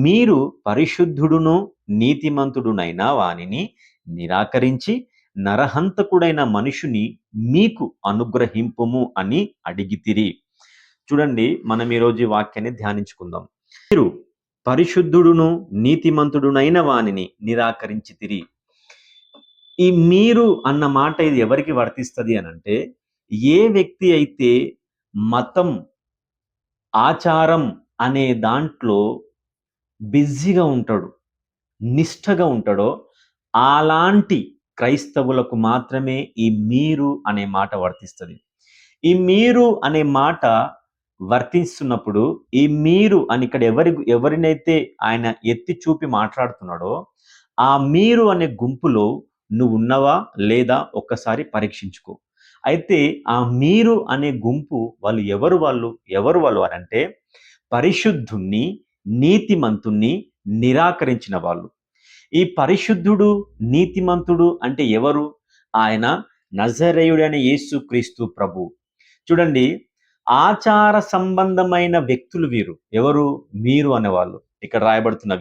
మీరు పరిశుద్ధుడును నీతిమంతుడునైన వానిని నిరాకరించి నరహంతకుడైన మనుషుని మీకు అనుగ్రహింపుము అని అడిగితిరి. చూడండి, మనం ఈరోజు ఈ వాక్యాన్ని ధ్యానించుకుందాం. మీరు పరిశుద్ధుడును నీతిమంతుడునైన వానిని నిరాకరించితిరి. ఈ మీరు అన్న మాట ఇది ఎవరికి వర్తిస్తుంది అనంటే, ఏ వ్యక్తి అయితే మతం, ఆచారం అనే దాంట్లో బిజీగా ఉంటాడు, నిష్ఠగా ఉంటాడో, అలాంటి క్రైస్తవులకు మాత్రమే ఈ మీరు అనే మాట వర్తిస్తుంది. ఈ మీరు అనే మాట వర్తిస్తున్నప్పుడు, ఈ మీరు అని ఇక్కడ ఎవరినైతే ఆయన ఎత్తి చూపి మాట్లాడుతున్నాడో, ఆ మీరు అనే గుంపులో నువ్వు ఉన్నవా లేదా ఒక్కసారి పరీక్షించుకో. అయితే ఆ మీరు అనే గుంపు ఎవరు వాళ్ళు అనంటే, పరిశుద్ధుణ్ణి, నీతిమంతుణ్ణి నిరాకరించిన వాళ్ళు. ఈ పరిశుద్ధుడు, నీతిమంతుడు అంటే ఎవరు? ఆయన నజరేయుడైన యేసుక్రీస్తు ప్రభు. చూడండి, ఆచార సంబంధమైన వ్యక్తులు వీరు. ఎవరు? మీరు అనేవాళ్ళు. ఇక్కడ రాయబడుతున్న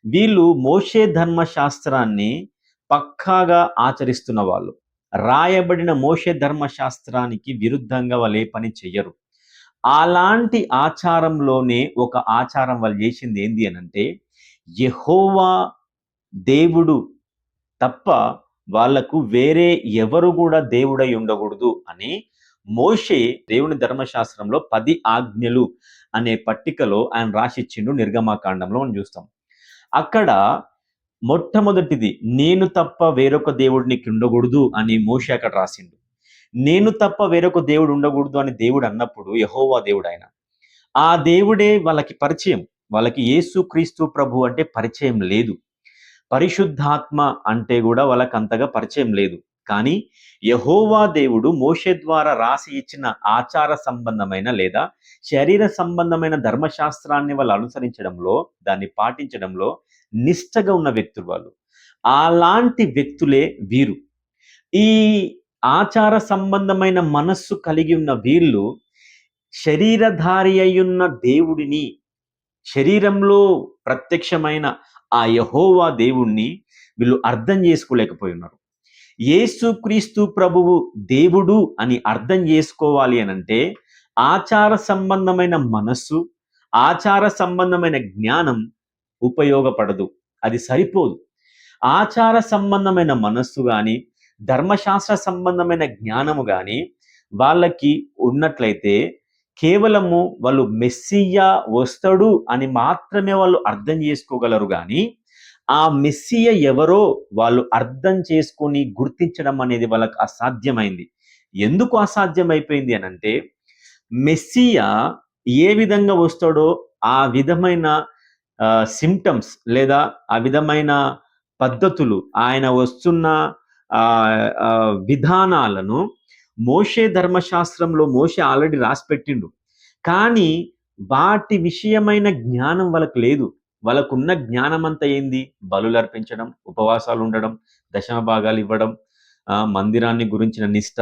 వీళ్ళు మోషే ధర్మశాస్త్రాన్ని పక్కాగా ఆచరిస్తున్న వాళ్ళు. రాయబడిన మోషే ధర్మశాస్త్రానికి విరుద్ధంగా వాళ్ళు ఏ పని చెయ్యరు. అలాంటి ఆచారంలోనే ఒక ఆచారం వాళ్ళు చేసింది ఏంది అనంటే, యెహోవా దేవుడు తప్ప వాళ్లకు వేరే ఎవరు కూడా దేవుడై ఉండకూడదు అని మోషే దేవుని ధర్మశాస్త్రంలో 10 ఆజ్ఞలు అనే పట్టికలో ఆయన రాసిచ్చిండు. నిర్గమాకాండంలో మనం చూస్తాం. అక్కడ మొట్టమొదటిది, నేను తప్ప వేరొక దేవుడు నీకు ఉండకూడదు అని మోషే అక్కడ రాసిండు. నేను తప్ప వేరొక దేవుడు ఉండకూడదు అని దేవుడు అన్నప్పుడు యెహోవా దేవుడు ఆయన. ఆ దేవుడే వాళ్ళకి పరిచయం. వాళ్ళకి యేసుక్రీస్తు ప్రభు అంటే పరిచయం లేదు. పరిశుద్ధాత్మ అంటే కూడా వాళ్ళకి అంతగా పరిచయం లేదు. కానీ యెహోవా దేవుడు మోషే ద్వారా రాసి ఇచ్చిన ఆచార సంబంధమైన లేదా శరీర సంబంధమైన ధర్మశాస్త్రాన్ని వాళ్ళు అనుసరించడంలో, దాన్ని పాటించడంలో నిష్ఠగా ఉన్న వ్యక్తులు వాళ్ళు. అలాంటి వ్యక్తులే వీరు. ఈ ఆచార సంబంధమైన మనస్సు కలిగి ఉన్న వీళ్ళు శరీరధారి అయ్యున్న దేవుడిని, శరీరంలో ప్రత్యక్షమైన ఆ యెహోవా దేవుణ్ణి వీళ్ళు అర్థం చేసుకోలేకపోయి ఉన్నారు. యేసుక్రీస్తు ప్రభువు దేవుడు అని అర్థం చేసుకోవాలి అనంటే, ఆచార సంబంధమైన మనస్సు, ఆచార సంబంధమైన జ్ఞానం ఉపయోగపడదు. అది సరిపోదు. ఆచార సంబంధమైన మనస్సు కానీ, ధర్మశాస్త్ర సంబంధమైన జ్ఞానము కానీ వాళ్ళకి ఉన్నట్లయితే, కేవలము వాళ్ళు మెస్సియా వస్తాడు అని మాత్రమే వాళ్ళు అర్థం చేసుకోగలరు. కానీ ఆ మెస్సియ ఎవరో వాళ్ళు అర్థం చేసుకొని గుర్తించడం అనేది వాళ్ళకి అసాధ్యమైంది. ఎందుకు అసాధ్యమైపోయింది అనంటే, మెస్సియా ఏ విధంగా వస్తాడో ఆ విధమైన సిమ్టమ్స్ లేదా ఆ విధమైన పద్ధతులు, ఆయన వస్తున్న విధానాలను మోషే ధర్మశాస్త్రంలో మోషే ఆల్రెడీ రాసిపెట్టిండు. కానీ వాటి విషయమైన జ్ఞానం వాళ్ళకు లేదు. వాళ్ళకున్న జ్ఞానం అంతా ఏంది? బలులు అర్పించడం, ఉపవాసాలు ఉండడం, దశమ భాగాలు ఇవ్వడం, మందిరాన్ని గురించిన నిష్ఠ,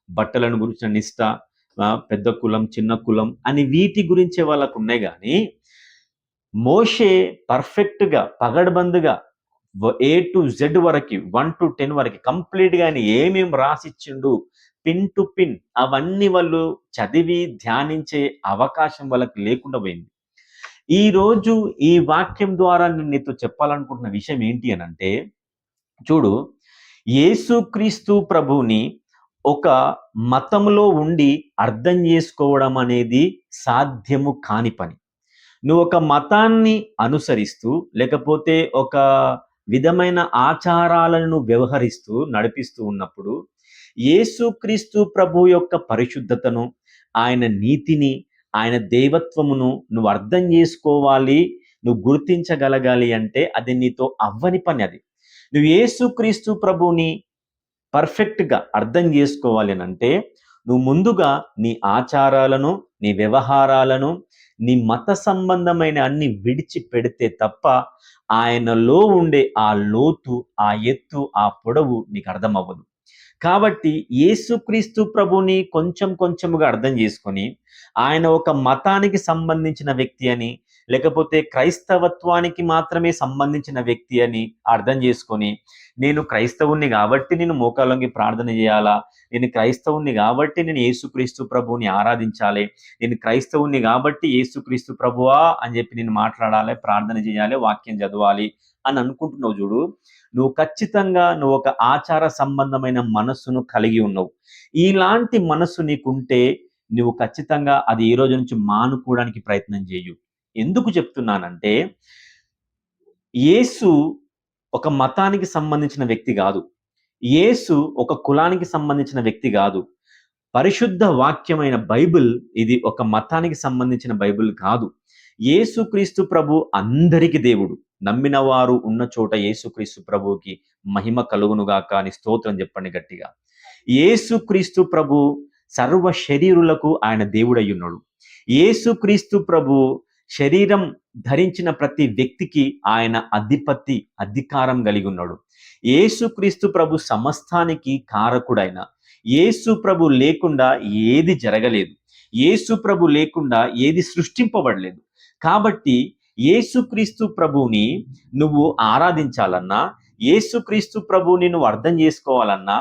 బట్టలను గురించిన నిష్ఠ, పెద్ద కులం, చిన్న కులం అని వీటి గురించే వాళ్ళకు ఉన్నాయి. కానీ మోషే పర్ఫెక్ట్గా, పగడ్బందుగా A to Z వరకు, 1 to 10 వరకు కంప్లీట్గా ఆయన ఏమేమి రాసిచ్చిండు పిన్ టు పిన్ అవన్నీ వాళ్ళు చదివి ధ్యానించే అవకాశం వాళ్ళకి లేకుండా పోయింది. ఈరోజు ఈ వాక్యం ద్వారా నేను నీతో చెప్పాలనుకుంటున్న విషయం ఏంటి అనంటే, చూడు, యేసుక్రీస్తు ప్రభువుని ఒక మతంలో ఉండి అర్థం చేసుకోవడం అనేది సాధ్యము కాని పని. నువ్వు ఒక మతాన్ని అనుసరిస్తూ, లేకపోతే ఒక విధమైన ఆచారాలను వ్యవహరిస్తూ నడిపిస్తూ ఉన్నప్పుడు, యేసుక్రీస్తు ప్రభు యొక్క పరిశుద్ధతను, ఆయన నీతిని, ఆయన దైవత్వమును నువ్వు అర్థం చేసుకోవాలి, నువ్వు గుర్తించగలగాలి అంటే అది నీతో అవ్వని పని. అది నువ్వు యేసుక్రీస్తు ప్రభుని పర్ఫెక్ట్గా అర్థం చేసుకోవాలి అని అంటే, నువ్వు ముందుగా నీ ఆచారాలను, నీ వ్యవహారాలను, నీ మత సంబంధమైన అన్ని విడిచిపెడితే తప్ప ఆయనలో ఉండే ఆ లోతు, ఆ ఎత్తు, ఆ పొడవు నీకు అర్థం అవ్వదు. కాబట్టి యేసుక్రీస్తు ప్రభుని కొంచెం కొంచెముగా అర్థం చేసుకొని, ఆయన ఒక మతానికి సంబంధించిన వ్యక్తి అని, లేకపోతే క్రైస్తవత్వానికి మాత్రమే సంబంధించిన వ్యక్తి అని అర్థం చేసుకొని, నేను క్రైస్తవుణ్ణి కాబట్టి నేను మోకాళ్ళొంగి ప్రార్థన చేయాలా, నేను క్రైస్తవుణ్ణి కాబట్టి నేను యేసుక్రీస్తు ప్రభువుని ఆరాధించాలి, నేను క్రైస్తవుణ్ణి కాబట్టి యేసుక్రీస్తు ప్రభువా అని చెప్పి నేను మాట్లాడాలి, ప్రార్థన చేయాలి, వాక్యం చదవాలి అని అనుకుంటున్నావు చూడు, నువ్వు ఖచ్చితంగా నువ్వు ఒక ఆచార సంబంధమైన మనస్సును కలిగి ఉన్నావు. ఇలాంటి మనస్సు నీకుంటే నువ్వు ఖచ్చితంగా అది ఈ రోజు నుంచి మానుకోవడానికి ప్రయత్నం చేయు. ఎందుకు చెప్తున్నానంటే, యేసు ఒక మతానికి సంబంధించిన వ్యక్తి కాదు. యేసు ఒక కులానికి సంబంధించిన వ్యక్తి కాదు. పరిశుద్ధ వాక్యమైన బైబిల్ ఇది ఒక మతానికి సంబంధించిన బైబిల్ కాదు. యేసుక్రీస్తు ప్రభు అందరికి దేవుడు. నమ్మిన వారు ఉన్న చోట యేసుక్రీస్తు ప్రభువుకి మహిమ కలుగునుగాక అని స్తోత్రం చెప్పండి గట్టిగా. యేసుక్రీస్తు ప్రభు సర్వ శరీరులకు ఆయన దేవుడై ఉన్నాడు. యేసుక్రీస్తు ప్రభు శరీరం ధరించిన ప్రతి వ్యక్తికి ఆయన అధికారం కలిగి ఉన్నాడు. యేసుక్రీస్తు ప్రభు సమస్తానికి కారకుడైన. యేసు ప్రభు లేకుండా ఏది జరగలేదు. యేసు ప్రభు లేకుండా ఏది సృష్టింపబడలేదు. కాబట్టి యేసుక్రీస్తు ప్రభువుని నువ్వు ఆరాధించాలన్నా, యేసుక్రీస్తు ప్రభువుని నువ్వు అర్థం చేసుకోవాలన్నా,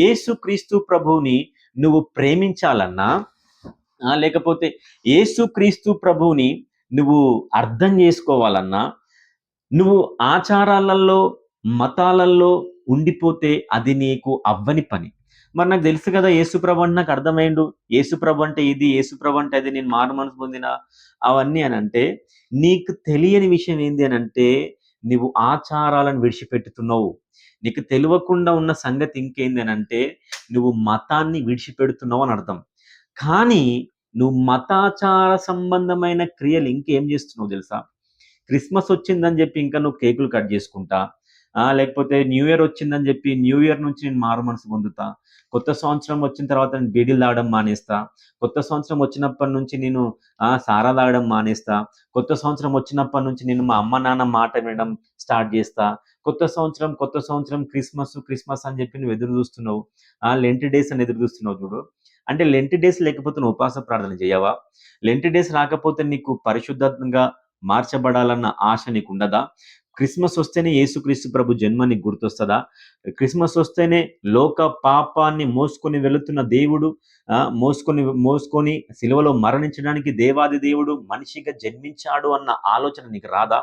యేసుక్రీస్తు ప్రభువుని నువ్వు ప్రేమించాలన్నా, లేకపోతే యేసుక్రీస్తు ప్రభువుని నువ్వు అర్థం చేసుకోవాలన్నా, నువ్వు ఆచారాలలో మతాలలో ఉండిపోతే అది నీకు అవ్వని పని. మరి నాకు తెలుసు కదా యేసుప్రభు అంటే నాకు అర్థమైండు, యేసుప్రభు అంటే ఇది, యేసుప్రభు అంటే అది, నేను మారు మనసు పొందిన అవన్నీ అని అంటే, నీకు తెలియని విషయం ఏంది అని అంటే, నువ్వు ఆచారాలను విడిచిపెట్టుతున్నావు. నీకు తెలియకుండా ఉన్న సంగతి ఇంకేంది అని అంటే, నువ్వు మతాన్ని విడిచిపెడుతున్నావు అని అర్థం. కానీ నువ్వు మతాచార సంబంధమైన క్రియలు ఇంకేం చేస్తున్నావు తెలుసా? క్రిస్మస్ వచ్చిందని చెప్పి ఇంకా నువ్వు కేకులు కట్ చేసుకుంటా, లేకపోతే న్యూ ఇయర్ వచ్చిందని చెప్పి న్యూ ఇయర్ నుంచి నేను మారు మనసు పొందుతా, కొత్త సంవత్సరం వచ్చిన తర్వాత నేను బీడీలు తాగడం మానేస్తా, కొత్త సంవత్సరం వచ్చినప్పటి నుంచి నేను సారా తాగడం మానేస్తా, కొత్త సంవత్సరం వచ్చినప్పటి నుంచి నేను మా అమ్మ నాన్న మాట వినడం స్టార్ట్ చేస్తా, కొత్త సంవత్సరం క్రిస్మస్ అని చెప్పి నువ్వు ఎదురు చూస్తున్నావు. లెంట్ డేస్ అని ఎదురు చూస్తున్నావు చూడు. అంటే లెంట్ డేస్ లేకపోతే నువ్వు ఉపవాస ప్రార్థన చేయవా? లెంట్ డేస్ రాకపోతే నీకు పరిశుద్ధంగా మార్చబడాలన్న ఆశ నీకు ఉండదా? క్రిస్మస్ వస్తేనే యేసుక్రీస్తు ప్రభు జన్మ నీకు గుర్తొస్తుందా? క్రిస్మస్ వస్తేనే లోక పాపాన్ని మోసుకొని వెళుతున్న దేవుడు, మోసుకొని సిలువలో మరణించడానికి దేవాది దేవుడు మనిషిగా జన్మించాడు అన్న ఆలోచన నీకు రాదా?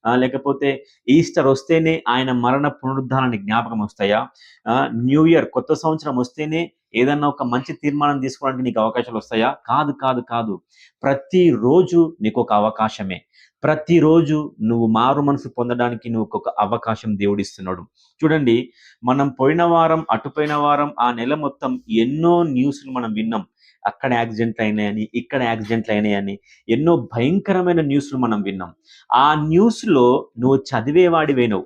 లేకపోతే ఈస్టర్ వస్తేనే ఆయన మరణ పునరుద్ధానాన్ని జ్ఞాపకం వస్తాయా? న్యూ ఇయర్ కొత్త సంవత్సరం వస్తేనే ఏదన్నా ఒక మంచి తీర్మానం తీసుకోవడానికి నీకు అవకాశాలు వస్తాయా? కాదు. ప్రతిరోజు నీకు ఒక అవకాశమే. ప్రతిరోజు నువ్వు మారు మనసు పొందడానికి నువ్వు ఒక అవకాశం దేవుడిస్తున్నాడు. చూడండి, మనం పోయిన వారం అటుపోయిన వారం ఆ నెల మొత్తం ఎన్నో న్యూస్లు మనం విన్నాం. అక్కడ యాక్సిడెంట్లు అయినాయని, ఇక్కడ యాక్సిడెంట్లు అయినాయని, ఎన్నో భయంకరమైన న్యూస్లు మనం విన్నాం. ఆ న్యూస్లో నువ్వు చదివేవాడివేనవు,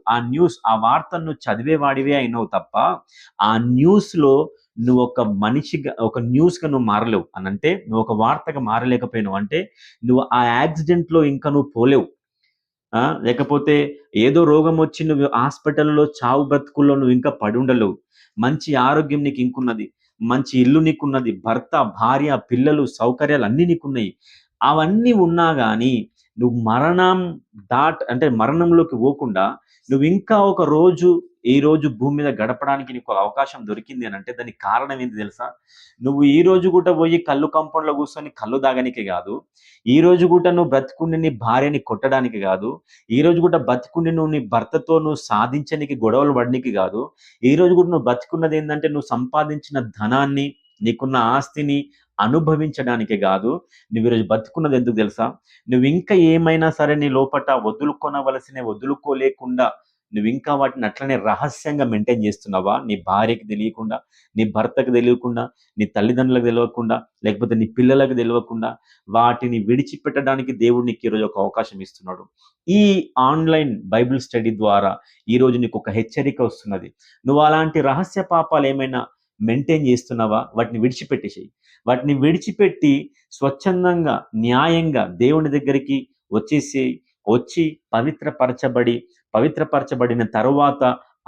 ఆ వార్తను నువ్వు చదివేవాడివే అయినావు తప్ప, ఆ న్యూస్లో నువ్వు ఒక మనిషిగా, ఒక న్యూస్గా నువ్వు మారలేవు అని అంటే, నువ్వు ఒక వార్తగా మారలేకపోయినావు అంటే, నువ్వు ఆ యాక్సిడెంట్లో ఇంకా నువ్వు పోలేవు. లేకపోతే ఏదో రోగం వచ్చి నువ్వు హాస్పిటల్లో చావు బ్రతుకుల్లో నువ్వు ఇంకా పడి ఉండలేవు. మంచి ఆరోగ్యం నీకు ఇంకున్నది, మంచి ఇల్లు నీకున్నది, భర్త, భార్య, పిల్లలు, సౌకర్యాలు అన్నీ నీకున్నాయి. అవన్నీ ఉన్నా కానీ నువ్వు మరణంలోకి పోకుండా నువ్వు ఇంకా ఒక రోజు, ఈ రోజు భూమి మీద గడపడానికి నీకు అవకాశం దొరికింది అని అంటే దానికి కారణం ఏంటి తెలుసా? నువ్వు ఈ రోజు కూడా పోయి కళ్ళు కంపౌండ్లో కూర్చొని కళ్ళు తాగడానికి కాదు, ఈ రోజు కూడా నువ్వు బ్రతికుండి నీ భార్యని కొట్టడానికి కాదు, ఈ రోజు కూడా బతికుండి నువ్వు నీ భర్తతో నువ్వు సాధించడానికి, గొడవలు పడడానికి కాదు, ఈ రోజు కూడా నువ్వు బతికున్నది ఏంటంటే నువ్వు సంపాదించిన ధనాన్ని, నీకున్న ఆస్తిని అనుభవించడానికి కాదు. నువ్వు ఈరోజు బతుకున్నది ఎందుకు తెలుసా? నువ్వు ఇంకా ఏమైనా సరే నీ లోపట వదులుకోలేకుండా నువ్వు ఇంకా వాటిని అట్లనే రహస్యంగా మెయింటైన్ చేస్తున్నావా? నీ భార్యకి తెలియకుండా, నీ భర్తకు తెలియకుండా, నీ తల్లిదండ్రులకు తెలియకుండా, లేకపోతే నీ పిల్లలకు తెలియకుండా వాటిని విడిచిపెట్టడానికి దేవుడు నీకు ఈరోజు ఒక అవకాశం ఇస్తున్నాడు. ఈ ఆన్లైన్ బైబిల్ స్టడీ ద్వారా ఈరోజు నీకు ఒక హెచ్చరిక వస్తున్నది. నువ్వు అలాంటి రహస్య పాపాలు ఏమైనా మెయింటైన్ చేస్తున్నావా? వాటిని విడిచిపెట్టేసేయి. వాటిని విడిచిపెట్టి స్వచ్ఛందంగా, న్యాయంగా దేవుని దగ్గరికి వచ్చి పవిత్రపరచబడిన తరువాత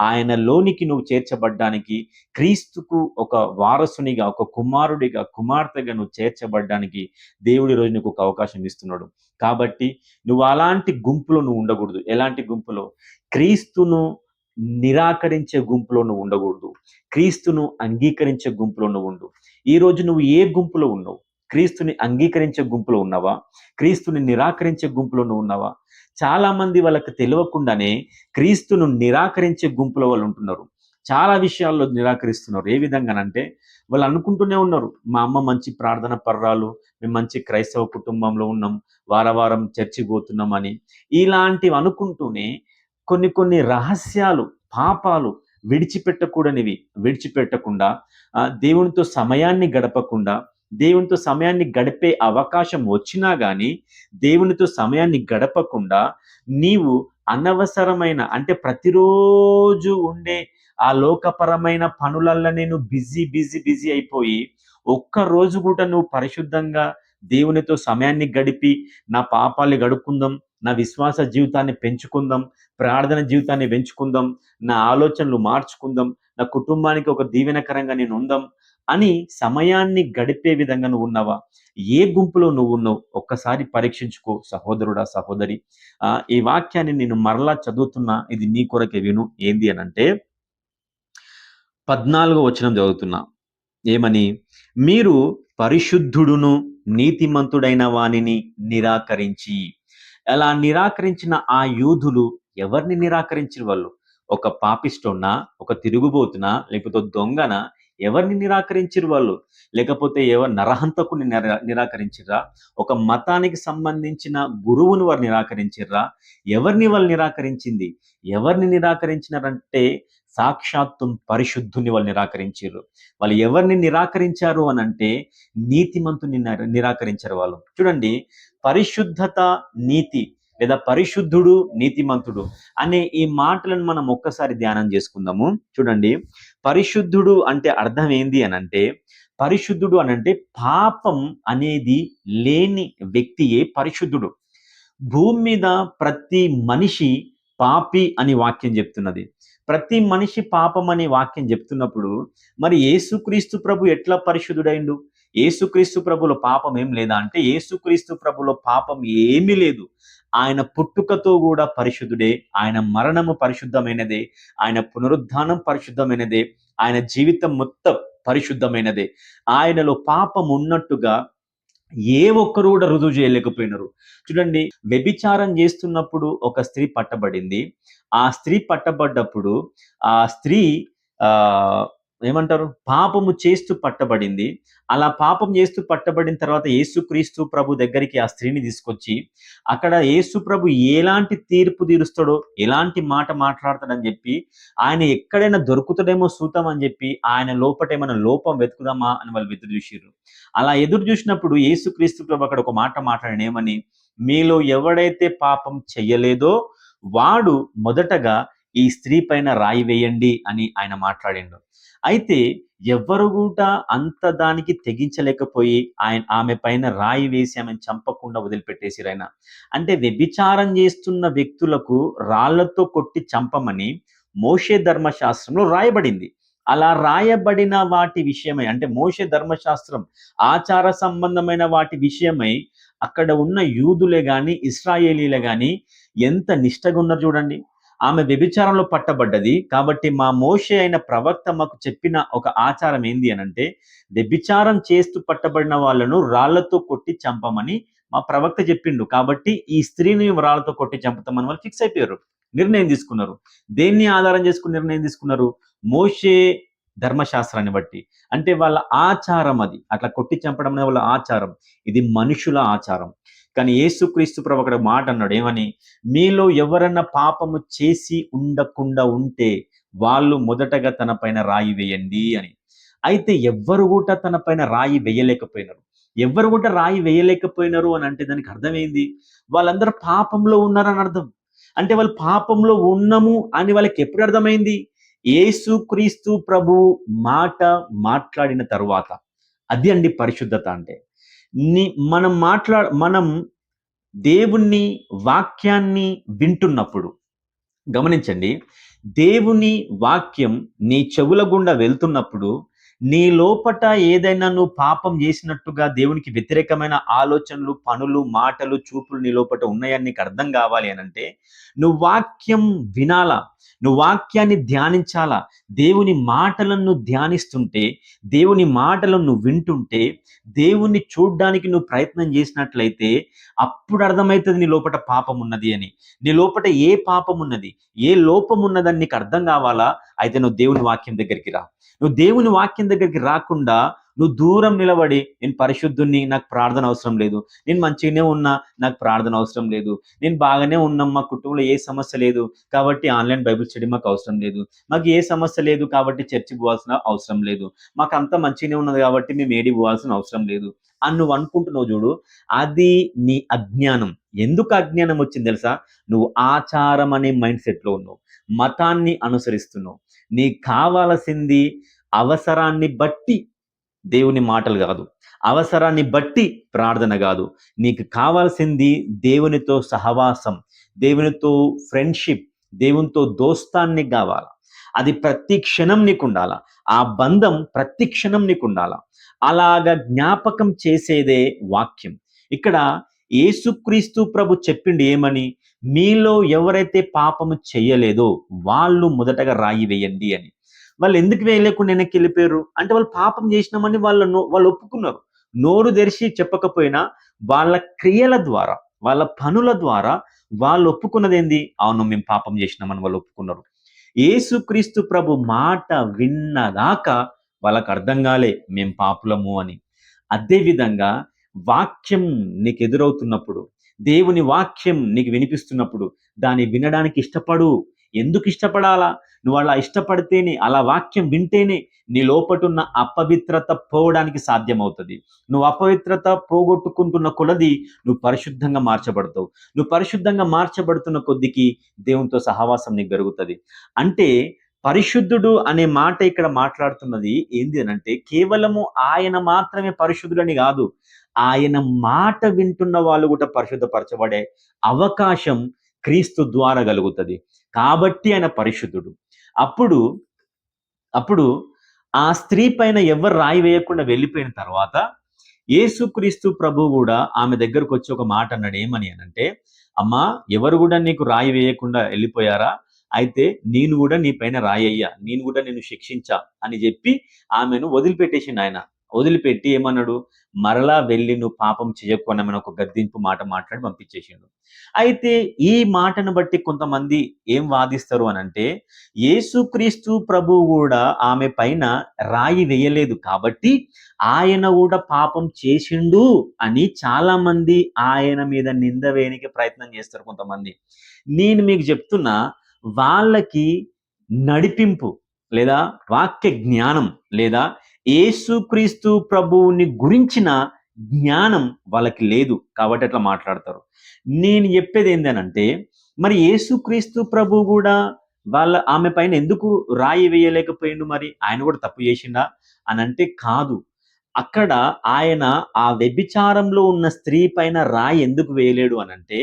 ఆయనలోనికి నువ్వు చేర్చబడ్డానికి, క్రీస్తుకు ఒక వారసునిగా, ఒక కుమారుడిగా, కుమార్తెగా నువ్వు చేర్చబడ్డానికి దేవుడు ఈరోజు నీకు ఒక అవకాశం ఇస్తున్నాడు. కాబట్టి నువ్వు అలాంటి గుంపులో నువ్వు ఉండకూడదు. ఎలాంటి గుంపులో? క్రీస్తును నిరాకరించే గుంపులో నువ్వు ఉండకూడదు. క్రీస్తును అంగీకరించే గుంపులో నువ్వు ఉండు. ఈరోజు నువ్వు ఏ గుంపులో ఉన్నావు? క్రీస్తుని అంగీకరించే గుంపులో ఉన్నావా? క్రీస్తుని నిరాకరించే గుంపులో నువ్వు ఉన్నావా? చాలా మంది వాళ్ళకి తెలియకుండానే క్రీస్తును నిరాకరించే గుంపులో వాళ్ళు ఉంటున్నారు. చాలా విషయాల్లో నిరాకరిస్తున్నారు. ఏ విధంగానంటే వాళ్ళు అనుకుంటూనే ఉన్నారు, మా అమ్మ మంచి ప్రార్థన పర్రాలు, మేము మంచి క్రైస్తవ కుటుంబంలో ఉన్నాం, వారం చర్చికి పోతున్నాం అని. ఇలాంటివి అనుకుంటూనే కొన్ని కొన్ని రహస్యాలు, పాపాలు విడిచిపెట్టకూడనివి విడిచిపెట్టకుండా, దేవునితో సమయాన్ని గడపకుండా, దేవునితో సమయాన్ని గడిపే అవకాశం వచ్చినా గానీ దేవునితో సమయాన్ని గడపకుండా నీవు అనవసరమైన, అంటే ప్రతిరోజు ఉండే ఆ లోకపరమైన పనులల్లో నేను బిజీ అయిపోయి ఒక్క రోజు కూడా నువ్వు పరిశుద్ధంగా దేవునితో సమయాన్ని గడిపి నా పాపాల్ని గడుపుకుందాం, నా విశ్వాస జీవితాన్ని పెంచుకుందాం, ప్రార్థన జీవితాన్ని పెంచుకుందాం, నా ఆలోచనలు మార్చుకుందాం, నా కుటుంబానికి ఒక దీవెనకరంగా నేను ఉందాం అని సమయాన్ని గడిపే విధంగా నువ్వు ఉన్నావా? ఏ గుంపులో నువ్వు ఉన్నావు? ఒక్కసారి పరీక్షించుకో సహోదరుడా, సహోదరి. ఈ వాక్యాన్ని నేను మరలా చదువుతున్నా, ఇది నీ కొరకే విను. ఏంది అనంటే 14వ వచనం చదువుతున్నా. ఏమని? మీరు పరిశుద్ధుడును నీతిమంతుడైన వానిని నిరాకరించి. అలా నిరాకరించిన ఆ యూదులు ఎవరిని నిరాకరించిన వాళ్ళు? ఒక పాపిస్టోన్నా, ఒక తిరుగుబోతునా, లేకపోతే దొంగన? ఎవరిని నిరాకరించిరు వాళ్ళు? లేకపోతే నరహంతకుని నిరాకరించిర్రా? ఒక మతానికి సంబంధించిన గురువుని వారు నిరాకరించిర్రా? ఎవరిని వాళ్ళు నిరాకరించింది? ఎవరిని నిరాకరించినారంటే సాక్షాత్తు పరిశుద్ధుని వాళ్ళు నిరాకరించారు. వాళ్ళు ఎవరిని నిరాకరించారు అని అంటే నీతిమంతుని నిరాకరించారు వాళ్ళు. చూడండి, పరిశుద్ధత, నీతి లేదా పరిశుద్ధుడు, నీతిమంతుడు అనే ఈ మాటలను మనం ఒక్కసారి ధ్యానం చేసుకుందాము. చూడండి, పరిశుద్ధుడు అంటే అర్థం ఏంది అనంటే, పరిశుద్ధుడు అనంటే పాపం అనేది లేని వ్యక్తియే పరిశుద్ధుడు. భూమి మీద ప్రతి మనిషి పాపి అని వాక్యం చెప్తున్నది. ప్రతి మనిషి పాపం అనే వాక్యం చెప్తున్నప్పుడు మరి యేసుక్రీస్తు ప్రభు ఎట్లా పరిశుద్ధుడైండు? యేసుక్రీస్తు ప్రభులో పాపం ఏం లేదా అంటే, యేసుక్రీస్తు ప్రభులో పాపం ఏమీ లేదు. ఆయన పుట్టుకతో కూడా పరిశుద్ధుడే, ఆయన మరణము పరిశుద్ధమైనదే, ఆయన పునరుద్ధానం పరిశుద్ధమైనదే, ఆయన జీవితం మొత్తం పరిశుద్ధమైనదే. ఆయనలో పాపం ఉన్నట్టుగా ఏ ఒక్కరు కూడా రుజువు చేయలేకపోయినారు. చూడండి, వ్యభిచారం చేస్తున్నప్పుడు ఒక స్త్రీ పట్టబడింది. ఆ స్త్రీ పట్టబడ్డప్పుడు ఆ స్త్రీ ఆ ఏమంటారు, పాపము చేస్తూ పట్టబడింది. అలా పాపం చేస్తూ పట్టబడిన తర్వాత యేసుక్రీస్తు ప్రభు దగ్గరికి ఆ స్త్రీని తీసుకొచ్చి, అక్కడ యేసు ప్రభు ఎలాంటి తీర్పు తీరుస్తాడో, ఎలాంటి మాట మాట్లాడతాడని చెప్పి, ఆయన ఎక్కడైనా దొరుకుతాడేమో చూద్దాం అని చెప్పి, ఆయన లోపట ఏమైనా లోపం వెతుకుదామా అని వాళ్ళు ఎదురు చూసిర్రు. అలా ఎదురు చూసినప్పుడు యేసుక్రీస్తు ప్రభు అక్కడ ఒక మాట మాట్లాడిన ఏమని? మీలో ఎవడైతే పాపం చెయ్యలేదో వాడు మొదటగా ఈ స్త్రీ పైన రాయి వేయండి అని ఆయన మాట్లాడిండు. అయితే ఎవ్వరు కూడా అంత దానికి తెగించలేకపోయి ఆమె పైన రాయి వేసి ఆమెను చంపకుండా వదిలిపెట్టేసిరు ఆయన. అంటే వ్యభిచారం చేస్తున్న వ్యక్తులకు రాళ్లతో కొట్టి చంపమని మోషే ధర్మశాస్త్రంలో రాయబడింది. అలా రాయబడిన వాటి విషయమై, అంటే మోషే ధర్మశాస్త్రం ఆచార సంబంధమైన వాటి విషయమై అక్కడ ఉన్న యూదులే గాని, ఇశ్రాయేలీలే గాని ఎంత నిష్టగా ఉన్నారు చూడండి. ఆమె వ్యభిచారంలో పట్టబడ్డది కాబట్టి మా మోషే అయిన ప్రవక్త మాకు చెప్పిన ఒక ఆచారం ఏంది అనంటే, వ్యభిచారం చేస్తూ పట్టబడిన వాళ్ళను రాళ్లతో కొట్టి చంపమని మా ప్రవక్త చెప్పిండు. కాబట్టి ఈ స్త్రీని రాళ్లతో కొట్టి చంపుతామని వాళ్ళు ఫిక్స్ అయిపోయారు, నిర్ణయం తీసుకున్నారు. దేన్ని ఆధారం చేసుకుని నిర్ణయం తీసుకున్నారు? మోషే ధర్మశాస్త్రాన్ని బట్టి. అంటే వాళ్ళ ఆచారం అది, అట్లా కొట్టి చంపడం అనేది వాళ్ళ ఆచారం. ఇది మనుషుల ఆచారం. కానీ యేసుక్రీస్తు ప్రభు అక్కడ మాట అన్నాడు ఏమని? మీలో ఎవరన్నా పాపము చేసి ఉండకుండా ఉంటే వాళ్ళు మొదటగా తన పైన రాయి వేయండి అని. అయితే ఎవ్వరు కూడా తన పైన రాయి వేయలేకపోయినారు. ఎవ్వరు కూడా రాయి వేయలేకపోయినారు అని అంటే దానికి అర్థమైంది, వాళ్ళందరూ పాపంలో ఉన్నారని అర్థం. అంటే వాళ్ళు పాపంలో ఉన్నాము అని వాళ్ళకి ఎప్పుడు అర్థమైంది? యేసుక్రీస్తు ప్రభు మాట మాట్లాడిన తరువాత. అది అండి పరిశుద్ధత అంటే. మనం దేవుని వాక్యాన్ని వింటున్నప్పుడు, గమనించండి. దేవుని వాక్యం నీ చెవుల గుండా వెళ్తున్నప్పుడు, నీ లోపట ఏదైనా నువ్వు పాపం జేసినట్టుగా దేవునికి వ్యతిరేకమైన ఆలోచనలు, పనులు, మాటలు, చూపులు నీ లోపట ఉన్నాయని నీకు అర్థం గావాలి అనంటే, నువ్వు వాక్యం వినాలా. నువ్వు వాక్యాన్ని ధ్యానించాలా. దేవుని మాటలను ధ్యానిస్తుంటే, దేవుని మాటలను నువ్వు వింటుంటే, దేవుణ్ణి చూడ్డానికి నువ్వు ప్రయత్నం జేసినట్లయితే, అప్పుడు అర్థమైతది నీ లోపట పాపం ఉన్నది అని. నీ లోపట ఏ పాపం ఉన్నది, ఏ లోపం ఉన్నదని నీకు అర్థం కావాలా? అయితే నువ్వు దేవుని వాక్యం దగ్గరికి రా. నువ్వు దేవుని వాక్యం దగ్గరికి రాకుండా నువ్వు దూరం నిలబడి నేను పరిశుద్ధుణ్ణి, నాకు ప్రార్థన అవసరం లేదు, నేను మంచిగానే ఉన్నా, నాకు ప్రార్థన అవసరం లేదు, నేను బాగానే ఉన్నాం, మా కుటుంబంలో ఏ సమస్య లేదు కాబట్టి ఆన్లైన్ బైబిల్ స్టడీ మాకు అవసరం లేదు, మాకు ఏ సమస్య లేదు కాబట్టి చర్చికి పోవాల్సిన అవసరం లేదు, మాకు అంతా మంచిగానే ఉన్నది కాబట్టి మేము ఏడికి పోవాల్సిన అవసరం లేదు అని నువ్వు అనుకుంటున్నావు చూడు, అది నీ అజ్ఞానం. ఎందుకు అజ్ఞానం వచ్చింది తెలుసా? నువ్వు ఆచారం అనే మైండ్ సెట్లో ఉన్నావు, మతాన్ని అనుసరిస్తున్నావు. నీకు కావాల్సింది అవసరాన్ని బట్టి దేవుని మాటలు కాదు, అవసరాన్ని బట్టి ప్రార్థన కాదు. నీకు కావాల్సింది దేవునితో సహవాసం, దేవునితో ఫ్రెండ్షిప్, దేవునితో దోస్తాన్ని కావాల. అది ప్రతి క్షణం నీకు ఉండాల. ఆ బంధం ప్రతి క్షణం నీకు ఉండాల. అలాగా జ్ఞాపకం చేసేదే వాక్యం. ఇక్కడ యేసుక్రీస్తు ప్రభు చెప్పిండు ఏమని? మీలో ఎవరైతే పాపము చెయ్యలేదో వాళ్ళు మొదటగా రాయి వేయండి అని. వాళ్ళు ఎందుకు వేయలేకుండా వెనక్కి వెళ్ళిపోయారు అంటే, వాళ్ళు పాపం చేసినామని వాళ్ళు ఒప్పుకున్నారు. నోరు తెరిచి చెప్పకపోయినా వాళ్ళ క్రియల ద్వారా, వాళ్ళ పనుల ద్వారా వాళ్ళు ఒప్పుకున్నది ఏంది? అవును, మేము పాపం చేసినామని వాళ్ళు ఒప్పుకున్నారు. యేసుక్రీస్తు ప్రభు మాట విన్నదాకా వాళ్ళకు అర్థం కాలే మేము పాపులము అని. అదే విధంగా వాక్యం నీకు ఎదురవుతున్నప్పుడు, దేవుని వాక్యం నీకు వినిపిస్తున్నప్పుడు దాన్ని వినడానికి ఇష్టపడు. ఎందుకు ఇష్టపడాలా? నువ్వు అలా ఇష్టపడితేనే, అలా వాక్యం వింటేనే నీ లోపటున్న అపవిత్రత పోవడానికి సాధ్యమవుతుంది. నువ్వు అపవిత్రత పోగొట్టుకుంటున్న కొలది నువ్వు పరిశుద్ధంగా మార్చబడతావు. నువ్వు పరిశుద్ధంగా మార్చబడుతున్న కొద్దికి దేవునితో సహవాసం నీకు పెరుగుతుంది. అంటే పరిశుద్ధుడు అనే మాట ఇక్కడ మాట్లాడుతున్నది ఏంది అనంటే, కేవలము ఆయన మాత్రమే పరిశుద్ధుడని కాదు, ఆయన మాట వింటున్న వాళ్ళు కూడా పరిశుద్ధపరచబడే అవకాశం క్రీస్తు ద్వారా కలుగుతుంది. కాబట్టి ఆయన పరిశుద్ధుడు. అప్పుడు అప్పుడు ఆ స్త్రీ పైన ఎవరు రాయి వేయకుండా వెళ్ళిపోయిన తర్వాత యేసుక్రీస్తు ప్రభు కూడా ఆమె దగ్గరకు వచ్చి ఒక మాట అన్నాడు. ఏమని అనంటే, అమ్మా, ఎవరు కూడా నీకు రాయి వేయకుండా వెళ్ళిపోయారా? అయితే నేను కూడా నీ పైన రాయ్యా, నేను కూడా నిన్ను శిక్షించా అని చెప్పి ఆమెను వదిలిపెట్టేసిండు ఆయన. వదిలిపెట్టి ఏమన్నాడు? మరలా వెళ్ళి నువ్వు పాపం చేయకున్నామని ఒక గద్దింపు మాట మాట్లాడి పంపించేసిండు. అయితే ఈ మాటను బట్టి కొంతమంది ఏం వాదిస్తారు అనంటే, యేసుక్రీస్తు ప్రభు కూడా ఆమె పైన రాయి వేయలేదు కాబట్టి ఆయన కూడా పాపం చేసిండు అని చాలా మంది ఆయన మీద నింద వేయడానికి ప్రయత్నం చేస్తారు కొంతమంది. నేను మీకు చెప్తున్నా, వాళ్ళకి నడిపింపు లేదా వాక్య జ్ఞానం లేదా యేసుక్రీస్తు ప్రభువుని గురించిన జ్ఞానం వాళ్ళకి లేదు కాబట్టి అట్లా మాట్లాడతారు. నేను చెప్పేది ఏందనంటే, మరి యేసుక్రీస్తు ప్రభు కూడా ఆమె పైన ఎందుకు రాయి వేయలేకపోయిండు? మరి ఆయన కూడా తప్పు చేసిండా అనంటే కాదు. అక్కడ ఆయన ఆ వ్యభిచారంలో ఉన్న స్త్రీ పైన రాయి ఎందుకు వేయలేడు అనంటే,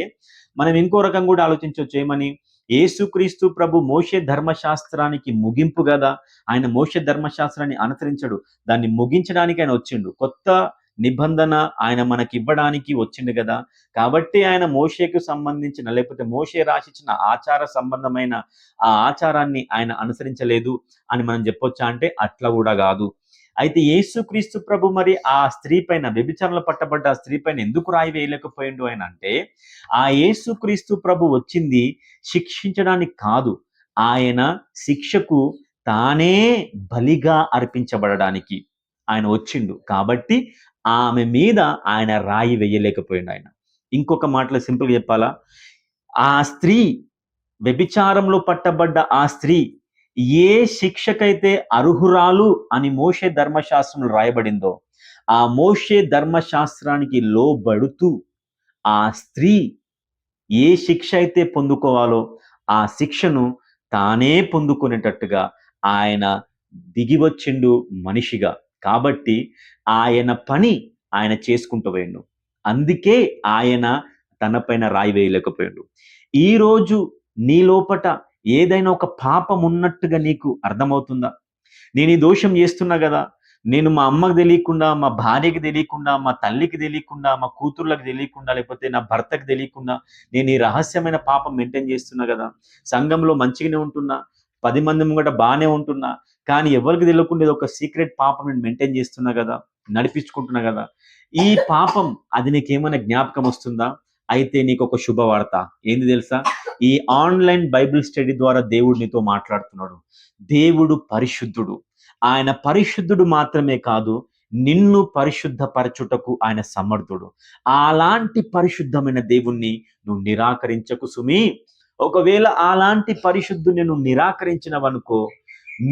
మనం ఇంకో రకం కూడా ఆలోచించవచ్చు. ఏమని? యేసుక్రీస్తు ప్రభు మోషే ధర్మశాస్త్రానికి ముగింపు గదా! ఆయన మోషే ధర్మశాస్త్రాన్ని అనుసరించడు. దాన్ని ముగించడానికి ఆయన వచ్చిండు. కొత్త నిబంధన ఆయన మనకివ్వడానికి వచ్చిండు గదా! కాబట్టి ఆయన మోషేకు సంబంధించిన, లేకపోతే మోషే రాసిచ్చిన ఆచార సంబంధమైన ఆ ఆచారాన్ని ఆయన అనుసరించలేదు అని మనం చెప్పొచ్చా అంటే అట్లా కూడా గాదు. అయితే యేసుక్రీస్తు ప్రభు మరి ఆ స్త్రీ పైన, వ్యభిచారంలో పట్టబడ్డ ఆ స్త్రీ పైన ఎందుకు రాయి వేయలేకపోయిండు ఆయన అంటే, ఆ యేసుక్రీస్తు ప్రభు వచ్చింది శిక్షించడానికి కాదు, ఆయన శిక్షకు తానే బలిగా అర్పించబడడానికి ఆయన వచ్చిండు. కాబట్టి ఆమె మీద ఆయన రాయి వేయలేకపోయిండు ఆయన. ఇంకొక మాటలో సింపుల్గా చెప్పాలా, ఆ స్త్రీ, వ్యభిచారంలో పట్టబడ్డ ఆ స్త్రీ ఏ శిక్షకైతే అర్హురాలు అని మోషే ధర్మశాస్త్రంలో రాయబడిందో, ఆ మోషే ధర్మశాస్త్రానికి లోబడుతూ ఆ స్త్రీ ఏ శిక్ష అయితే పొందుకోవాలో ఆ శిక్షను తానే పొందుకునేటట్టుగా ఆయన దిగి వచ్చిండు మనిషిగా. కాబట్టి ఆయన పని ఆయన చేసుకుంటూ పోయిండు. అందుకే ఆయన తన పైన రాయి వేయలేకపోయిండు. ఈరోజు నీ లోపట ఏదైనా ఒక పాపం ఉన్నట్టుగా నీకు అర్థమవుతుందా? నేను ఈ దోషం చేస్తున్నా కదా, నేను మా అమ్మకు తెలియకుండా, మా భార్యకి తెలియకుండా, మా తల్లికి తెలియకుండా, మా కూతుర్లకు తెలియకుండా, లేకపోతే నా భర్తకు తెలియకుండా నేను ఈ రహస్యమైన పాపం మెయింటైన్ చేస్తున్నా కదా, సంఘంలో మంచిగానే ఉంటున్నా, 10 మంది ముంగట బాగానే ఉంటున్నా, కానీ ఎవరికి తెలియకుండా ఇది ఒక సీక్రెట్ పాపం నేను మెయింటైన్ చేస్తున్నా కదా, నడిపించుకుంటున్నా కదా. ఈ పాపం అది నీకేమైనా జ్ఞాపకం వస్తుందా? అయితే నీకు ఒక శుభవార్త. ఏంది తెలుసా? ఈ ఆన్లైన్ బైబిల్ స్టడీ ద్వారా దేవుడు నీతో మాట్లాడుతున్నాడు. దేవుడు పరిశుద్ధుడు. ఆయన పరిశుద్ధుడు మాత్రమే కాదు, నిన్ను పరిశుద్ధపరచుటకు ఆయన సమర్థుడు. అలాంటి పరిశుద్ధమైన దేవుణ్ణి నువ్వు నిరాకరించకు సుమి. ఒకవేళ అలాంటి పరిశుద్ధుని నువ్వు నిరాకరించినవనుకో,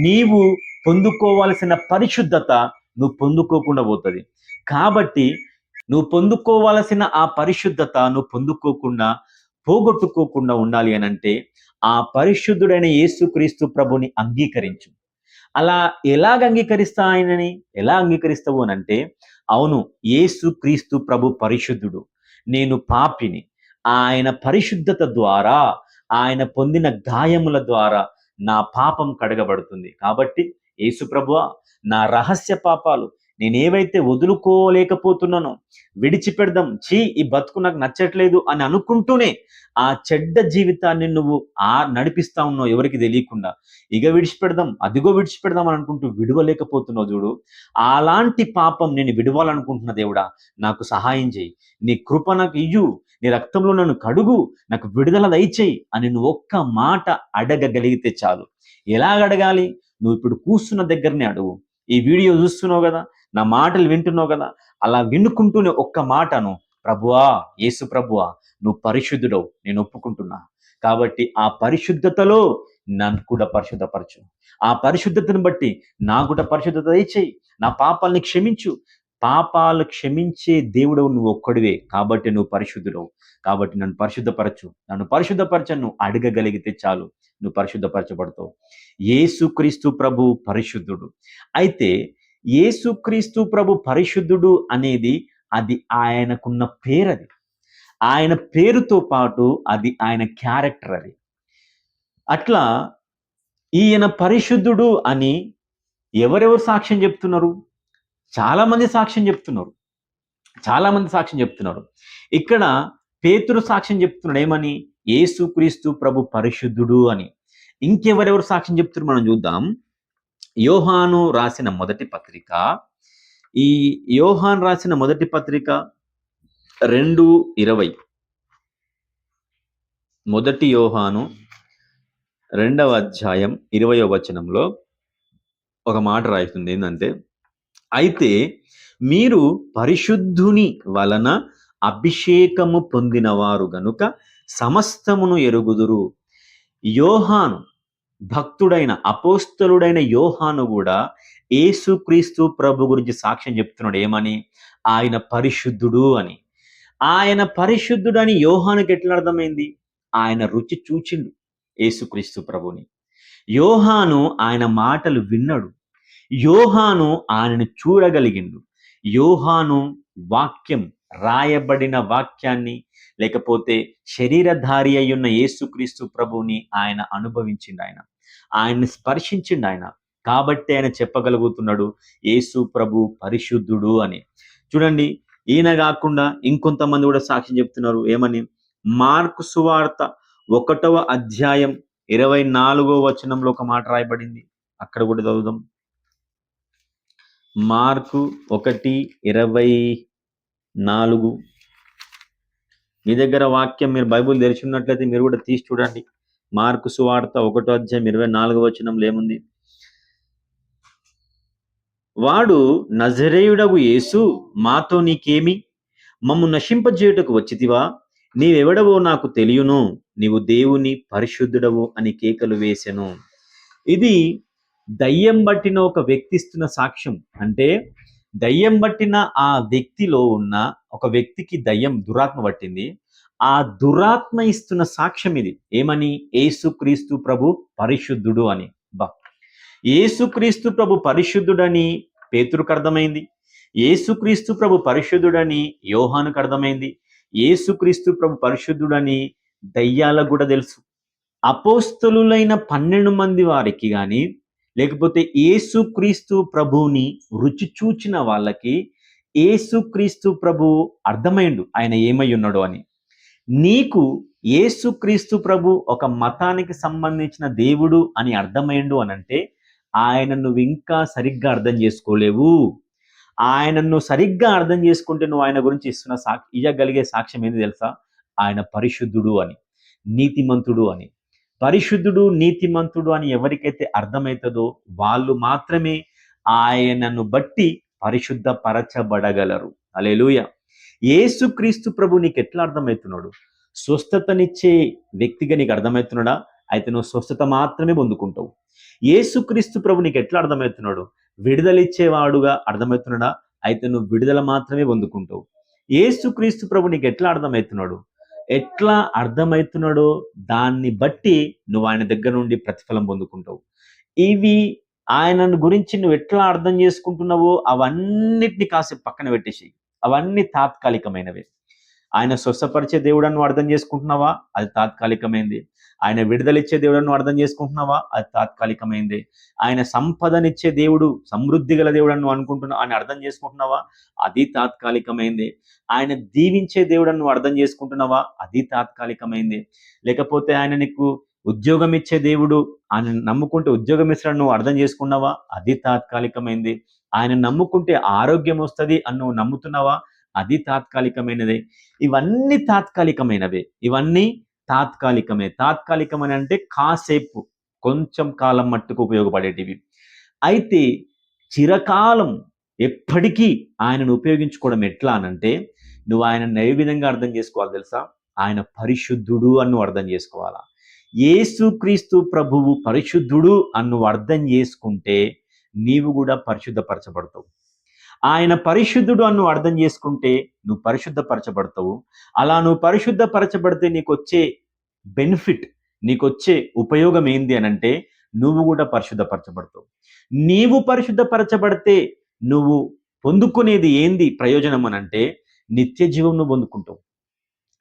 నీవు పొందుకోవాల్సిన పరిశుద్ధత నువ్వు పొందుకోకుండా పోతుంది. కాబట్టి నువ్వు పొందుకోవాల్సిన ఆ పరిశుద్ధత నువ్వు పొందుకోకుండా, పోగొట్టుకోకుండా ఉండాలి అనంటే ఆ పరిశుద్ధుడైన యేసుక్రీస్తు ప్రభుని అంగీకరించు. అలా ఎలా అంగీకరిస్తావు అనంటే, అవును, యేసుక్రీస్తు ప్రభు పరిశుద్ధుడు, నేను పాపిని. ఆయన పరిశుద్ధత ద్వారా, ఆయన పొందిన గాయముల ద్వారా నా పాపం కడగబడుతుంది. కాబట్టి యేసు ప్రభువా, నా రహస్య పాపాలు నేనేవైతే వదులుకోలేకపోతున్నానో విడిచిపెడదాం, ఈ బతుకు నాకు నచ్చట్లేదు అని అనుకుంటూనే ఆ చెడ్డ జీవితాన్ని నువ్వు నడిపిస్తా ఉన్నావు ఎవరికి తెలియకుండా. ఇక విడిచిపెడదాం, అదిగో విడిచిపెడదాం అని అనుకుంటూ విడవలేకపోతున్నావు చూడు. అలాంటి పాపం నేను విడవాలనుకుంటున్న దేవుడా, నాకు సహాయం చేయి, నీ కృప నాకు ఇయ్యు, నీ రక్తంలో నన్ను కడుగు, నాకు విడుదల దయచేయి అని నువ్వు ఒక్క మాట అడగగలిగితే చాలు. ఎలా అడగాలి? నువ్వు ఇప్పుడు కూర్చున్న దగ్గరనే అడుగు. ఈ వీడియో చూస్తున్నావు కదా, నా మాటలు వింటున్నావు కదా, అలా వినుకుంటూనే ఒక్క మాటను, ప్రభువా, యేసు ప్రభువా, నువ్వు పరిశుద్ధుడవు, నేను ఒప్పుకుంటున్నా. కాబట్టి ఆ పరిశుద్ధతలో నన్ను కూడా పరిశుద్ధపరచు. ఆ పరిశుద్ధతను బట్టి నా కూడా పరిశుద్ధత దయచేయి. నా పాపాలని క్షమించు. పాపాలు క్షమించే దేవుడవు నువ్వు ఒక్కడివే. కాబట్టి నువ్వు పరిశుద్ధుడవు. కాబట్టి నన్ను పరిశుద్ధపరచు, నన్ను పరిశుద్ధపరచను నువ్వు అడగగలిగితే చాలు, నువ్వు పరిశుద్ధపరచబడతావు. యేసుక్రీస్తు ప్రభు పరిశుద్ధుడు. అయితే యేసుక్రీస్తు ప్రభు పరిశుద్ధుడు అనేది అది ఆయనకున్న పేరది. ఆయన పేరుతో పాటు అది ఆయన క్యారెక్టర్. అది అట్లా ఈయన పరిశుద్ధుడు అని ఎవరెవరు సాక్ష్యం చెప్తున్నారు? చాలామంది సాక్ష్యం చెప్తున్నారు. ఇక్కడ పేతురు సాక్ష్యం చెప్తున్నాడు ఏమని? యేసుక్రీస్తు ప్రభు పరిశుద్ధుడు అని. ఇంకెవరెవరు సాక్ష్యం చెప్తున్నారు మనం చూద్దాం. యోహాను రాసిన మొదటి పత్రిక, ఈ యోహాను రాసిన మొదటి పత్రిక 2:20, మొదటి యోహాను 2వ అధ్యాయం 20వ వచనంలో ఒక మాట రాయిస్తుంది. ఏంటంటే, అయితే మీరు పరిశుద్ధుని వలన అభిషేకము పొందినవారు గనుక సమస్తమును ఎరుగుదురు. యోహాను, భక్తుడైన అపోస్తలుడైన యోహాను కూడా యేసుక్రీస్తు ప్రభు గురించి సాక్ష్యం చెప్తున్నాడు ఏమని? ఆయన పరిశుద్ధుడు అని. ఆయన పరిశుద్ధుడని యోహానుకి ఎట్లా అర్థమైంది? ఆయన రుచి చూచిండు యేసుక్రీస్తు ప్రభుని. యోహాను ఆయన మాటలు విన్నాడు. యోహాను ఆయనను చూడగలిగిండు. యోహాను వాక్యం, రాయబడిన వాక్యాన్ని, లేకపోతే శరీరధారి అయ్యున్న యేసుక్రీస్తు ప్రభుని ఆయన అనుభవించిండు. ఆయన్ని స్పర్శించిండు ఆయన. కాబట్టి ఆయన చెప్పగలుగుతున్నాడు యేసు ప్రభు పరిశుద్ధుడు అని. చూడండి, ఈయన కాకుండా ఇంకొంతమంది కూడా సాక్ష్యం చెప్తున్నారు ఏమని? మార్కు సువార్త 1వ అధ్యాయం 24వ వచనంలో ఒక మాట రాయబడింది. అక్కడ కూడా చదువుదాం. మార్కు 1:24. మీ దగ్గర వాక్యం, మీరు బైబుల్ తెరిచున్నట్లయితే మీరు కూడా తీసి చూడండి. మార్కు సువార్త 1వ అధ్యాయం 24వ వచనంలో ఏముంది? వాడు నజరేయుడగు యేసు, మాతో నీకేమి? మమ్ము నశింపజేయుటకు వచ్చితివా? నీవెవడవో నాకు తెలియను, నీవు దేవుని పరిశుద్ధుడవు అని కేకలు వేసెను. ఇది దయ్యం బట్టిన ఒక వ్యక్తి ఇస్తున్న సాక్ష్యం. అంటే దయ్యం బట్టిన ఆ వ్యక్తిలో ఉన్న ఒక వ్యక్తికి దురాత్మ పట్టింది. ఆ దురాత్మ ఇస్తున్న సాక్ష్యం ఇది. ఏమని? యేసుక్రీస్తు ప్రభు పరిశుద్ధుడు అని. యేసుక్రీస్తు ప్రభు పరిశుద్ధుడని పేతురుకు అర్థమైంది. యేసుక్రీస్తు ప్రభు పరిశుద్ధుడని యోహానుకు అర్థమైంది. యేసుక్రీస్తు ప్రభు పరిశుద్ధుడని దయ్యాలకు కూడా తెలుసు. అపోస్తలులైన 12 మంది వారికి గాని, లేకపోతే యేసుక్రీస్తు ప్రభువుని రుచి చూచిన వాళ్ళకి యేసుక్రీస్తు ప్రభువు అర్థమైండు ఆయన ఏమై ఉన్నాడో అని. నీకు యేసుక్రీస్తు ప్రభు ఒక మతానికి సంబంధించిన దేవుడు అని అర్థమైండు అనంటే ఆయన నువ్వింకా సరిగ్గా అర్థం చేసుకోలేవు. ఆయనను సరిగ్గా అర్థం చేసుకుంటే నువ్వు ఆయన గురించి ఇయ్యగలిగే సాక్ష్యం ఏంది తెలుసా? ఆయన పరిశుద్ధుడు అని, నీతిమంతుడు అని. పరిశుద్ధుడు, నీతిమంతుడు అని ఎవరికైతే అర్థమవుతుందో వాళ్ళు మాత్రమే ఆయనను బట్టి పరిశుద్ధపరచబడగలరు. హల్లెలూయా. యేసుక్రీస్తు ప్రభు నీకు ఎట్లా అర్థమవుతున్నాడు? స్వస్థతనిచ్చే వ్యక్తిగా నీకు అర్థమవుతున్నాడా? అయితే నువ్వు స్వస్థత మాత్రమే పొందుకుంటావు. యేసుక్రీస్తు ప్రభు నీకు ఎట్లా అర్థమవుతున్నాడు? విడుదలిచ్చేవాడుగా అర్థమవుతున్నాడా? అయితే నువ్వు విడుదల మాత్రమే పొందుకుంటావు. యేసుక్రీస్తు ప్రభు నీకు ఎట్లా అర్థమవుతున్నాడు? ఎట్లా అర్థమవుతున్నాడో దాన్ని బట్టి నువ్వు ఆయన దగ్గర నుండి ప్రతిఫలం పొందుకుంటావు. ఇవి ఆయనను గురించి నువ్వు ఎట్లా అర్థం చేసుకుంటున్నావో అవన్నిటిని కాసేపు పక్కన పెట్టేసి, అవన్నీ తాత్కాలికమైనవే. ఆయన స్వస్థపరిచే దేవుడని నువ్వు అర్థం చేసుకుంటున్నావా? అది తాత్కాలికమైంది. ఆయన విడుదలిచ్చే దేవుడని నువ్వు అర్థం చేసుకుంటున్నావా? అది తాత్కాలికమైంది. ఆయన సంపదనిచ్చే దేవుడు, సమృద్ధి గల దేవుడని నువ్వు అనుకుంటున్నావు అని అర్థం చేసుకుంటున్నావా? అది తాత్కాలికమైంది. ఆయన దీవించే దేవుడని నువ్వు అర్థం చేసుకుంటున్నావా? అది తాత్కాలికమైంది. లేకపోతే ఆయన నీకు ఉద్యోగం ఇచ్చే దేవుడు, ఆయన నమ్ముకుంటే ఉద్యోగం ఇస్తాడని నువ్వు అర్థం చేసుకున్నావా? అది తాత్కాలికమైంది. ఆయన నమ్ముకుంటే ఆరోగ్యం వస్తుంది అని నువ్వు నమ్ముతున్నావా? అది తాత్కాలికమైనదే. ఇవన్నీ తాత్కాలికమైనవే. ఇవన్నీ తాత్కాలికమే. తాత్కాలికమని అంటే కాసేపు, కొంచెం కాలం మట్టుకు ఉపయోగపడేటివి. అయితే చిరకాలం ఎప్పటికీ ఆయనను ఉపయోగించుకోవడం ఎట్లా అనంటే నువ్వు ఆయనను ఏ విధంగా అర్థం చేసుకోవాలి తెలుసా? ఆయన పరిశుద్ధుడు అని నువ్వు అర్థం చేసుకోవాలా. యేసుక్రీస్తు ప్రభువు పరిశుద్ధుడు అని నువ్వు అర్థం చేసుకుంటే నీవు కూడా పరిశుద్ధపరచబడతావు. ఆయన పరిశుద్ధుడు అని నువ్వు అర్థం చేసుకుంటే నువ్వు పరిశుద్ధపరచబడతావు. అలా నువ్వు పరిశుద్ధపరచబడితే నీకు వచ్చే బెనిఫిట్, నీకు వచ్చే ఉపయోగం ఏంది అనంటే నువ్వు కూడా పరిశుద్ధపరచబడతావు. నీవు పరిశుద్ధపరచబడితే నువ్వు పొందుకునేది ఏంది ప్రయోజనం అనంటే నిత్య జీవం నువ్వు పొందుకుంటావు.